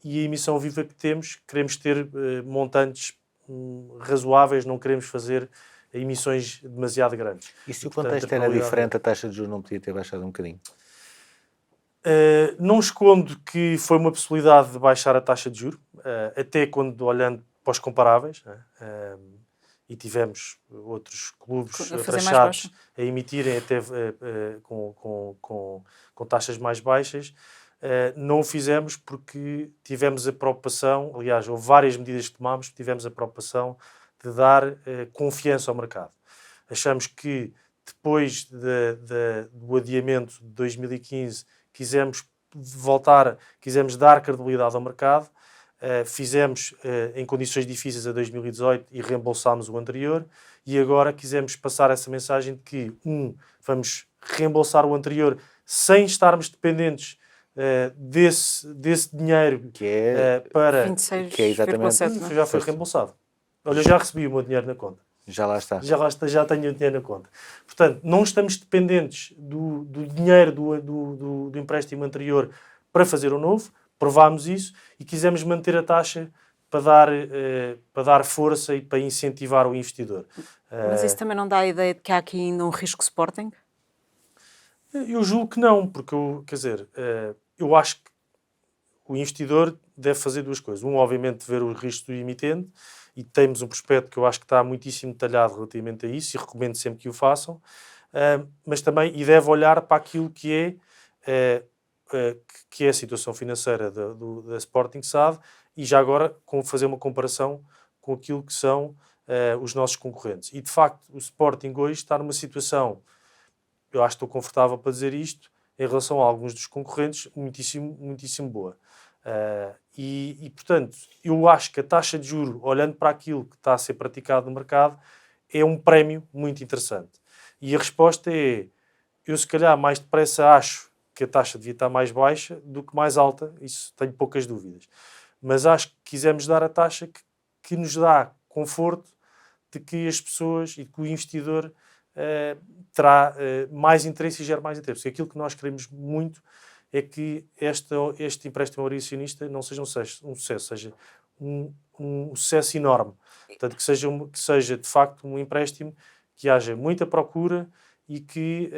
e a emissão viva que temos, queremos ter montantes razoáveis, não queremos fazer emissões demasiado grandes. E se o contexto era diferente, a taxa de juros não podia ter baixado um bocadinho? Não escondo que foi uma possibilidade de baixar a taxa de juros, até quando olhando para os comparáveis, e tivemos outros clubes taxados a emitirem até com taxas mais baixas. Não o fizemos porque tivemos a preocupação, aliás, houve várias medidas que tomámos, tivemos a preocupação de dar confiança ao mercado. Achamos que depois do adiamento de 2015 quisemos dar credibilidade ao mercado fizemos em condições difíceis a 2018 e reembolsámos o anterior, e agora quisemos passar essa mensagem de que, vamos reembolsar o anterior sem estarmos dependentes desse dinheiro Que é, para... 26,7, que é exatamente... não é? Já foi reembolsado. Olha, eu já recebi o meu dinheiro na conta. Já lá está. Já tenho o dinheiro na conta. Portanto, não estamos dependentes do dinheiro do empréstimo anterior para fazer o novo, provámos isso e quisemos manter a taxa para dar força e para incentivar o investidor. Mas isso também não dá a ideia de que há aqui ainda um risco Sporting? Eu julgo que não, porque eu acho que o investidor deve fazer duas coisas. Obviamente, ver o risco do emitente, e temos um prospecto que eu acho que está muitíssimo detalhado relativamente a isso, e recomendo sempre que o façam, mas também, e deve olhar para aquilo que é a situação financeira da Sporting SAD, e já agora fazer uma comparação com aquilo que são os nossos concorrentes. E, de facto, o Sporting hoje está numa situação, eu acho que estou confortável para dizer isto, em relação a alguns dos concorrentes, muitíssimo, muitíssimo boa. Portanto, eu acho que a taxa de juro, olhando para aquilo que está a ser praticado no mercado, é um prémio muito interessante. E a resposta é, eu se calhar mais depressa acho que a taxa devia estar mais baixa do que mais alta, isso tenho poucas dúvidas. Mas acho que quisemos dar a taxa que nos dá conforto de que as pessoas e que o investidor terá mais interesse e gera mais interesse. Porque aquilo que nós queremos muito é que este empréstimo obrigacionista não seja um sucesso, seja um sucesso enorme. Portanto, que seja de facto um empréstimo que haja muita procura e que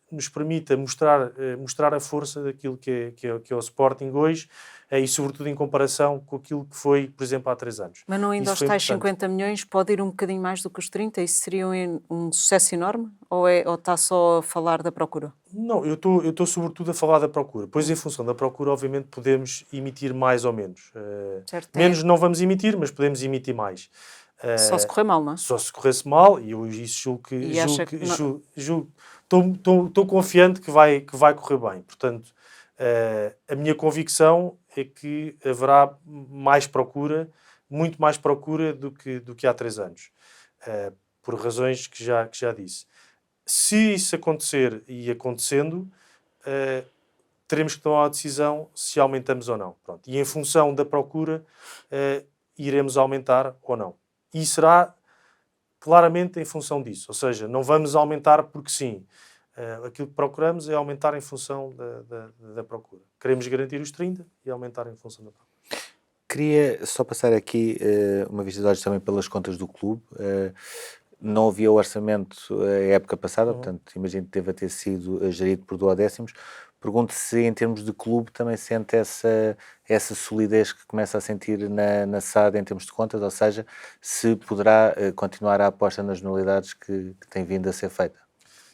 nos permita mostrar a força daquilo que é o Sporting hoje, e sobretudo em comparação com aquilo que foi, por exemplo, há 3 anos. Mas não indo aos tais 50 milhões, pode ir um bocadinho mais do que os 30? Isso seria um sucesso enorme? Ou está só a falar da procura? Não, eu estou sobretudo a falar da procura. Pois, em função da procura, obviamente, podemos emitir mais ou menos. Menos não vamos emitir, mas podemos emitir mais. Só se correr mal, não é? Só se corresse mal, e eu isso estou confiante que vai correr bem. Portanto, a minha convicção é que haverá mais procura, muito mais procura do que há 3 anos. Por razões que já disse. Se isso acontecer e acontecendo, teremos que tomar a decisão se aumentamos ou não. Pronto. E em função da procura, iremos aumentar ou não. E será claramente em função disso. Ou seja, não vamos aumentar porque sim. Aquilo que procuramos é aumentar em função da procura. Queremos garantir os 30 e aumentar em função da procura. Queria só passar aqui uma vista de olhos também pelas contas do clube. Não havia o orçamento a época passada, portanto, imagino que deva ter sido gerido por duodécimos. Pergunto se, em termos de clube, também sente essa solidez que começa a sentir na SAD em termos de contas, ou seja, se poderá continuar a aposta nas nulidades que tem vindo a ser feita.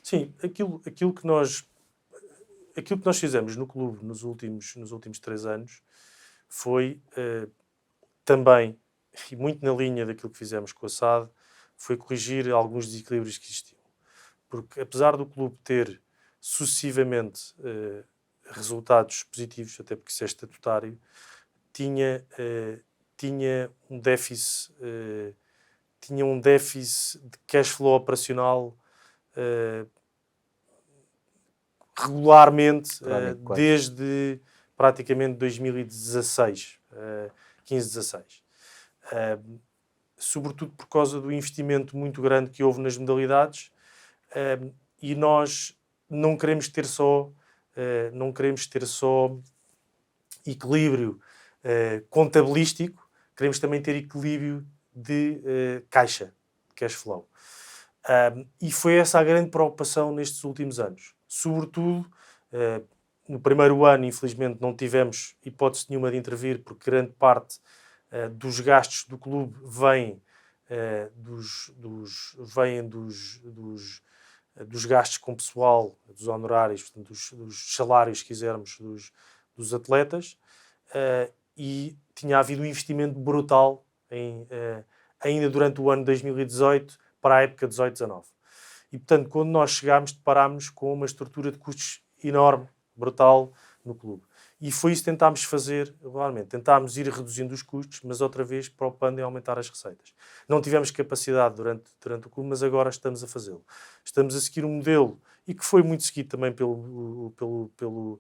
Sim, aquilo que nós fizemos no clube nos últimos 3 anos foi também, e muito na linha daquilo que fizemos com a SAD, foi corrigir alguns desequilíbrios que existiam. Porque, apesar do clube ter sucessivamente resultados positivos, até porque isso é estatutário, tinha um déficit de cash flow operacional regularmente desde praticamente 2016, 15-16. Sobretudo por causa do investimento muito grande que houve nas modalidades, e nós não queremos ter só equilíbrio contabilístico, queremos também ter equilíbrio de caixa, de cash flow. E foi essa a grande preocupação nestes últimos anos. Sobretudo, no primeiro ano, infelizmente, não tivemos hipótese nenhuma de intervir, porque grande parte dos gastos do clube vêm dos gastos com pessoal, dos honorários, portanto, dos salários, se quisermos, dos atletas, e tinha havido um investimento brutal ainda durante o ano 2018 para a época 18-19. E, portanto, quando nós chegámos, deparámos com uma estrutura de custos enorme, brutal, no clube. E foi isso que tentámos fazer, realmente. Tentámos ir reduzindo os custos, mas outra vez preocupando em aumentar as receitas. Não tivemos capacidade durante o clube, mas agora estamos a fazê-lo. Estamos a seguir um modelo, e que foi muito seguido também pelo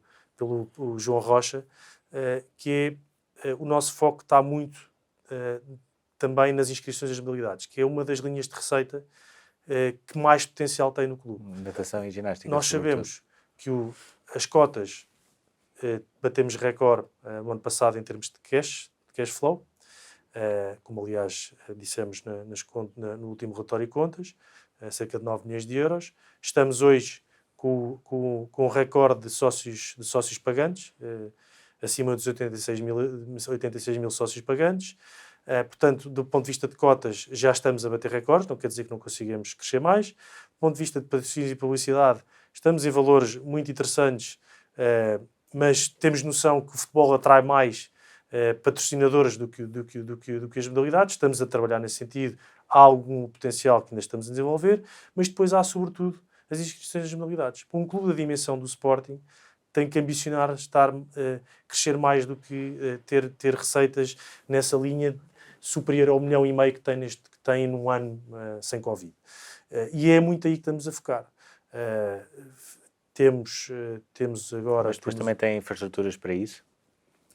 João Rocha, que é o nosso foco está muito também nas inscrições das modalidades, que é uma das linhas de receita que mais potencial tem no clube. Natação e ginástica. Nós sabemos que as cotas batemos recorde no ano passado em termos de cash flow, como aliás dissemos no último relatório de contas, cerca de 9 milhões de euros. Estamos hoje com um recorde de sócios pagantes, acima dos 86 mil sócios pagantes. Portanto, do ponto de vista de cotas, já estamos a bater recordes, não quer dizer que não consigamos crescer mais. Do ponto de vista de patrocínios e publicidade, estamos em valores muito interessantes, mas temos noção que o futebol atrai mais patrocinadores do que as modalidades. Estamos a trabalhar nesse sentido. Há algum potencial que ainda estamos a desenvolver, mas depois há, sobretudo, as inscrições das modalidades. Para um clube da dimensão do Sporting, tem que ambicionar crescer mais do que ter receitas nessa linha superior ao 1,5 milhão que tem num ano sem Covid. E é muito aí que estamos a focar. Temos agora... Mas depois também tem infraestruturas para isso?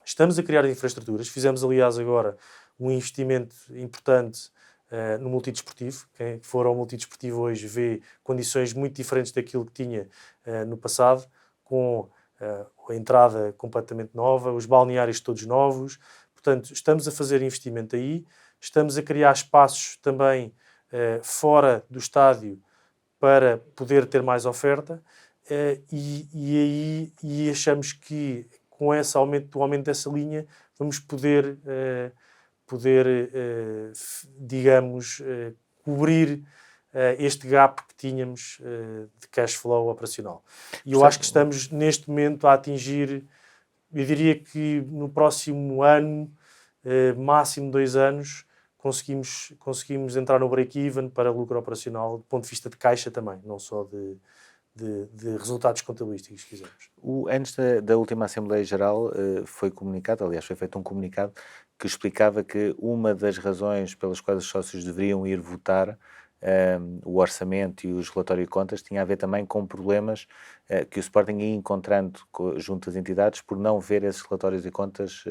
Estamos a criar infraestruturas. Fizemos, aliás, agora um investimento importante no multidesportivo. Quem for ao multidesportivo hoje vê condições muito diferentes daquilo que tinha no passado, com a entrada completamente nova, os balneários todos novos. Portanto, estamos a fazer investimento aí, estamos a criar espaços também fora do estádio para poder ter mais oferta e achamos que com esse aumento dessa linha vamos poder digamos, cobrir este gap que tínhamos de cash flow operacional. E eu acho que estamos neste momento a atingir, eu diria que no próximo ano, máximo 2 anos, conseguimos entrar no break-even para lucro operacional, do ponto de vista de caixa também, não só de resultados contabilísticos, se quisermos. Antes da última Assembleia Geral foi comunicado, aliás foi feito um comunicado que explicava que uma das razões pelas quais os sócios deveriam ir votar o orçamento e os relatórios de contas tinha a ver também com problemas que o Sporting ia encontrando junto às entidades por não ver esses relatórios e contas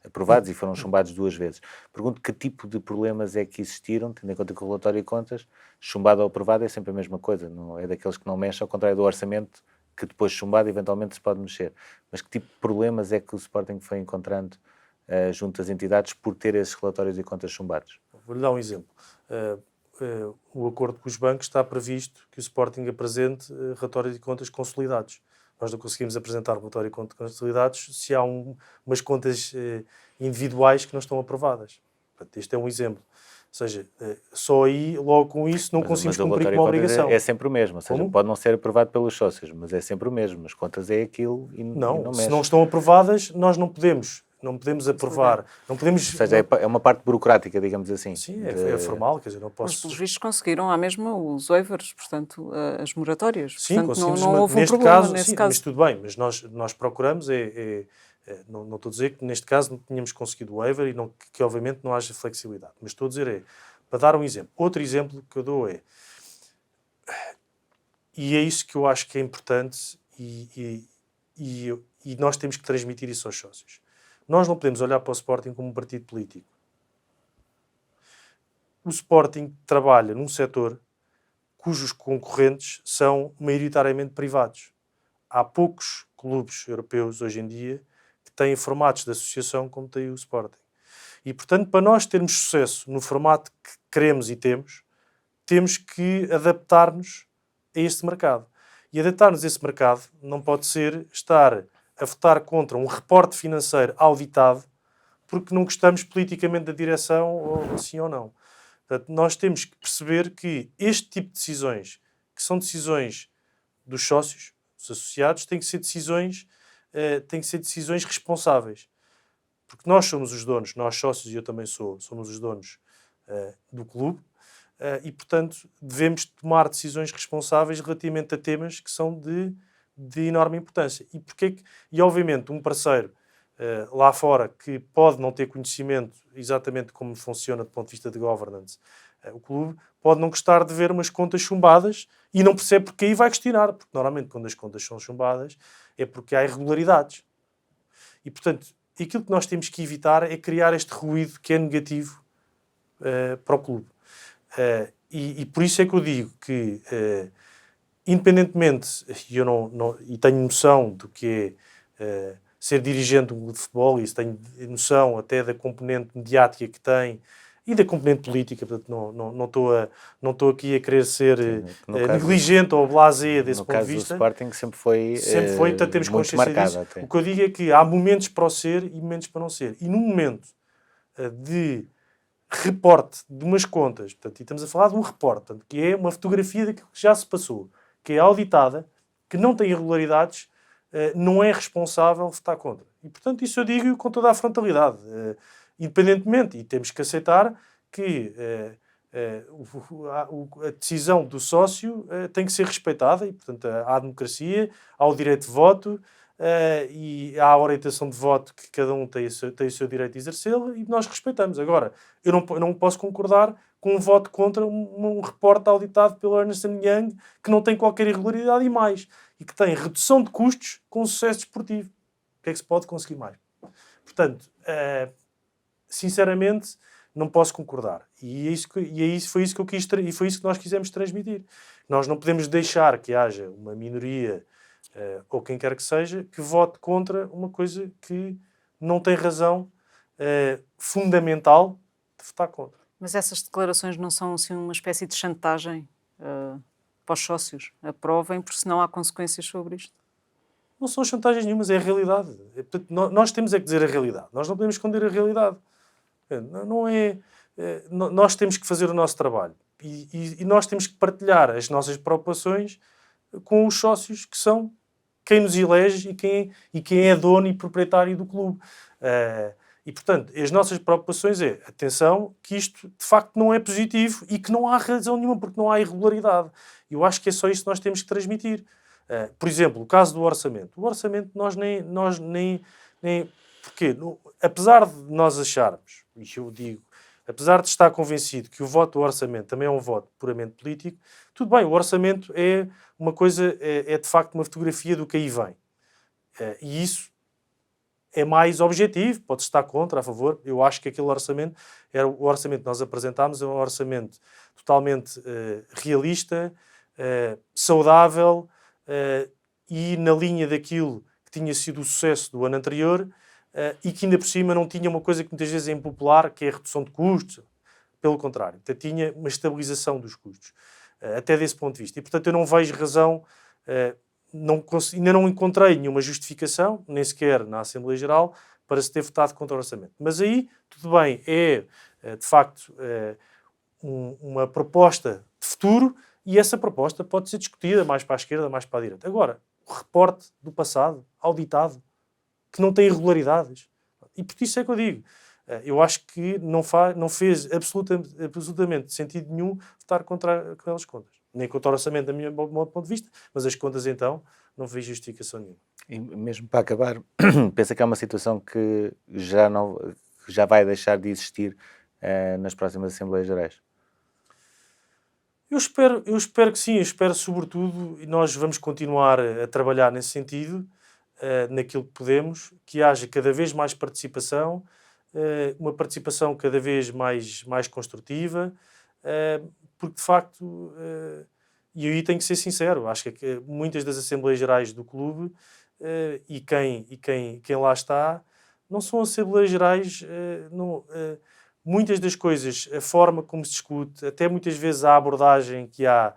aprovados e foram chumbados 2 vezes. Pergunto que tipo de problemas é que existiram, tendo em conta que o relatório de contas, chumbado ou aprovado, é sempre a mesma coisa, não é daqueles que não mexem, ao contrário do orçamento, que depois chumbado eventualmente se pode mexer. Mas que tipo de problemas é que o Sporting foi encontrando junto às entidades por ter esses relatórios e contas chumbados? Vou-lhe dar um exemplo. O acordo com os bancos está previsto que o Sporting apresente relatórios de contas consolidados. Nós não conseguimos apresentar relatório de contas consolidados se há umas contas individuais que não estão aprovadas. Portanto, este é um exemplo. Ou seja, só aí, logo com isso, não conseguimos cumprir com a obrigação. É sempre o mesmo, ou seja, pode não ser aprovado pelos sócios, mas é sempre o mesmo. As contas é aquilo e não mexe. Se não estão aprovadas, nós não podemos aprovar. Não podemos... Ou seja, é uma parte burocrática, digamos assim. Sim, é formal, quer dizer, não posso... Mas, pelos vistos, conseguiram à mesma os waivers, portanto, as moratórias. Sim, portanto, conseguimos, não houve neste problema caso, nesse sim, caso. mas tudo bem, mas nós procuramos, não estou a dizer que neste caso não tínhamos conseguido o waiver e que obviamente não haja flexibilidade, mas estou a dizer para dar um exemplo. Outro exemplo que eu dou e é isso que eu acho que é importante e nós temos que transmitir isso aos sócios. Nós não podemos olhar para o Sporting como um partido político. O Sporting trabalha num setor cujos concorrentes são maioritariamente privados. Há poucos clubes europeus hoje em dia que têm formatos de associação como tem o Sporting. E, portanto, para nós termos sucesso no formato que queremos e temos que adaptar-nos a este mercado. E adaptar-nos a esse mercado não pode ser estar a votar contra um reporte financeiro auditado porque não gostamos politicamente da direção, ou sim ou não. Portanto, nós temos que perceber que este tipo de decisões, que são decisões dos sócios, dos associados, têm que ser decisões responsáveis. Porque nós somos os donos, nós sócios, e eu também somos os donos do clube, e, portanto, devemos tomar decisões responsáveis relativamente a temas que são de de enorme importância. E obviamente, um parceiro lá fora que pode não ter conhecimento exatamente como funciona do ponto de vista de governance o clube, pode não gostar de ver umas contas chumbadas e não percebe porque aí vai questionar, porque normalmente quando as contas são chumbadas é porque há irregularidades. E portanto, aquilo que nós temos que evitar é criar este ruído que é negativo para o clube. E por isso é que eu digo que, independentemente, e tenho noção do que é ser dirigente de um clube de futebol, e tenho noção até da componente mediática que tem e da componente política, portanto não estou aqui a querer ser negligente ou blasé desse ponto de vista. No caso do Sporting sempre foi portanto, temos muito consciência marcado disso. até. O que eu digo é que há momentos para o ser e momentos para não ser. E no momento de reporte de umas contas, portanto, e estamos a falar de um reporte, portanto, que é uma fotografia daquilo que já se passou, que é auditada, que não tem irregularidades, não é responsável votar contra. E, portanto, isso eu digo com toda a frontalidade, independentemente, e temos que aceitar que a decisão do sócio tem que ser respeitada, e, portanto, há a democracia, há o direito de voto, e há a orientação de voto que cada um tem o seu direito de exercê-lo e nós respeitamos. Agora, eu não posso concordar com um voto contra um reporte auditado pelo Ernst & Young que não tem qualquer irregularidade e mais, e que tem redução de custos com sucesso desportivo. O que é que se pode conseguir mais? Portanto, sinceramente, não posso concordar. Foi isso que eu quis e foi isso que nós quisemos transmitir. Nós não podemos deixar que haja uma minoria ou quem quer que seja, que vote contra uma coisa que não tem razão fundamental de votar contra. Mas essas declarações não são assim uma espécie de chantagem para os sócios? Aprovem, porque senão há consequências sobre isto. Não são chantagens nenhumas, é a realidade. Portanto, nós temos é que dizer a realidade. Nós não podemos esconder a realidade. Nós temos que fazer o nosso trabalho. E nós temos que partilhar as nossas preocupações com os sócios que são quem nos elege e quem é dono e proprietário do clube. E, portanto, as nossas preocupações é, atenção, que isto de facto não é positivo e que não há razão nenhuma, porque não há irregularidade. Eu acho que é só isso que nós temos que transmitir. Por exemplo, o caso do orçamento. O orçamento nós nem porque, apesar de nós acharmos, e eu digo, apesar de estar convencido que o voto do orçamento também é um voto puramente político, tudo bem, o orçamento é uma coisa, é de facto uma fotografia do que aí vem. E isso é mais objetivo, pode estar contra, a favor. Eu acho que aquele orçamento, o orçamento que nós apresentámos, é um orçamento totalmente realista, saudável e na linha daquilo que tinha sido o sucesso do ano anterior e que ainda por cima não tinha uma coisa que muitas vezes é impopular, que é a redução de custos. Pelo contrário, tinha uma estabilização dos custos. Até desse ponto de vista. E, portanto, eu não vejo razão, ainda não encontrei nenhuma justificação, nem sequer na Assembleia Geral, para se ter votado contra o orçamento. Mas aí, tudo bem, de facto uma proposta de futuro e essa proposta pode ser discutida mais para a esquerda, mais para a direita. Agora, o reporte do passado, auditado, que não tem irregularidades. E por isso é que eu digo, eu acho que não fez absolutamente sentido nenhum votar contra aquelas contas. Nem contra o orçamento, do meu ponto de vista, mas as contas, então, não vi justificação nenhuma. E mesmo para acabar, pensa que é uma situação que já vai deixar de existir nas próximas Assembleias Gerais? Eu espero que sim, eu espero sobretudo, e nós vamos continuar a trabalhar nesse sentido, naquilo que podemos, que haja cada vez mais participação, uma participação cada vez mais construtiva, porque de facto, e aí tenho que ser sincero, acho que muitas das Assembleias Gerais do clube e quem lá está, não são Assembleias Gerais, muitas das coisas, a forma como se discute, até muitas vezes a abordagem que há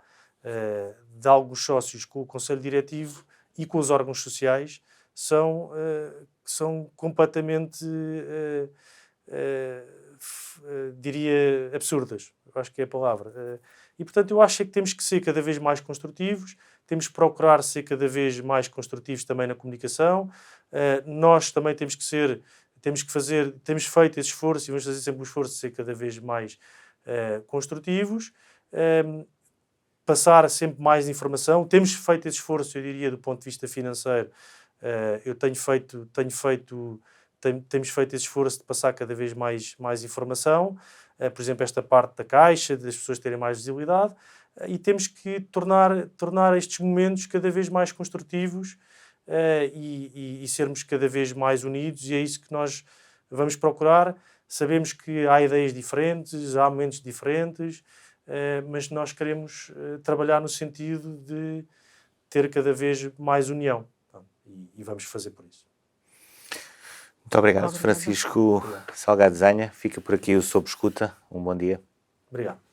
de alguns sócios com o Conselho Diretivo e com os órgãos sociais, são completamente, diria, absurdas. Eu acho que é a palavra. E, portanto, eu acho que temos que ser cada vez mais construtivos, temos que procurar ser cada vez mais construtivos também na comunicação. Nós também temos feito esse esforço e vamos fazer sempre o esforço de ser cada vez mais construtivos, passar sempre mais informação. Temos feito esse esforço, eu diria, do ponto de vista financeiro. Temos feito esse esforço de passar cada vez mais informação. Por exemplo, esta parte da Caixa, das pessoas terem mais visibilidade. E temos que tornar estes momentos cada vez mais construtivos e sermos cada vez mais unidos, e é isso que nós vamos procurar. Sabemos que há ideias diferentes, há momentos diferentes, mas nós queremos trabalhar no sentido de ter cada vez mais união, e vamos fazer por isso. Muito obrigado, Francisco Salgado Zanha. Fica por aqui o Sob Escuta. Um bom dia. Obrigado.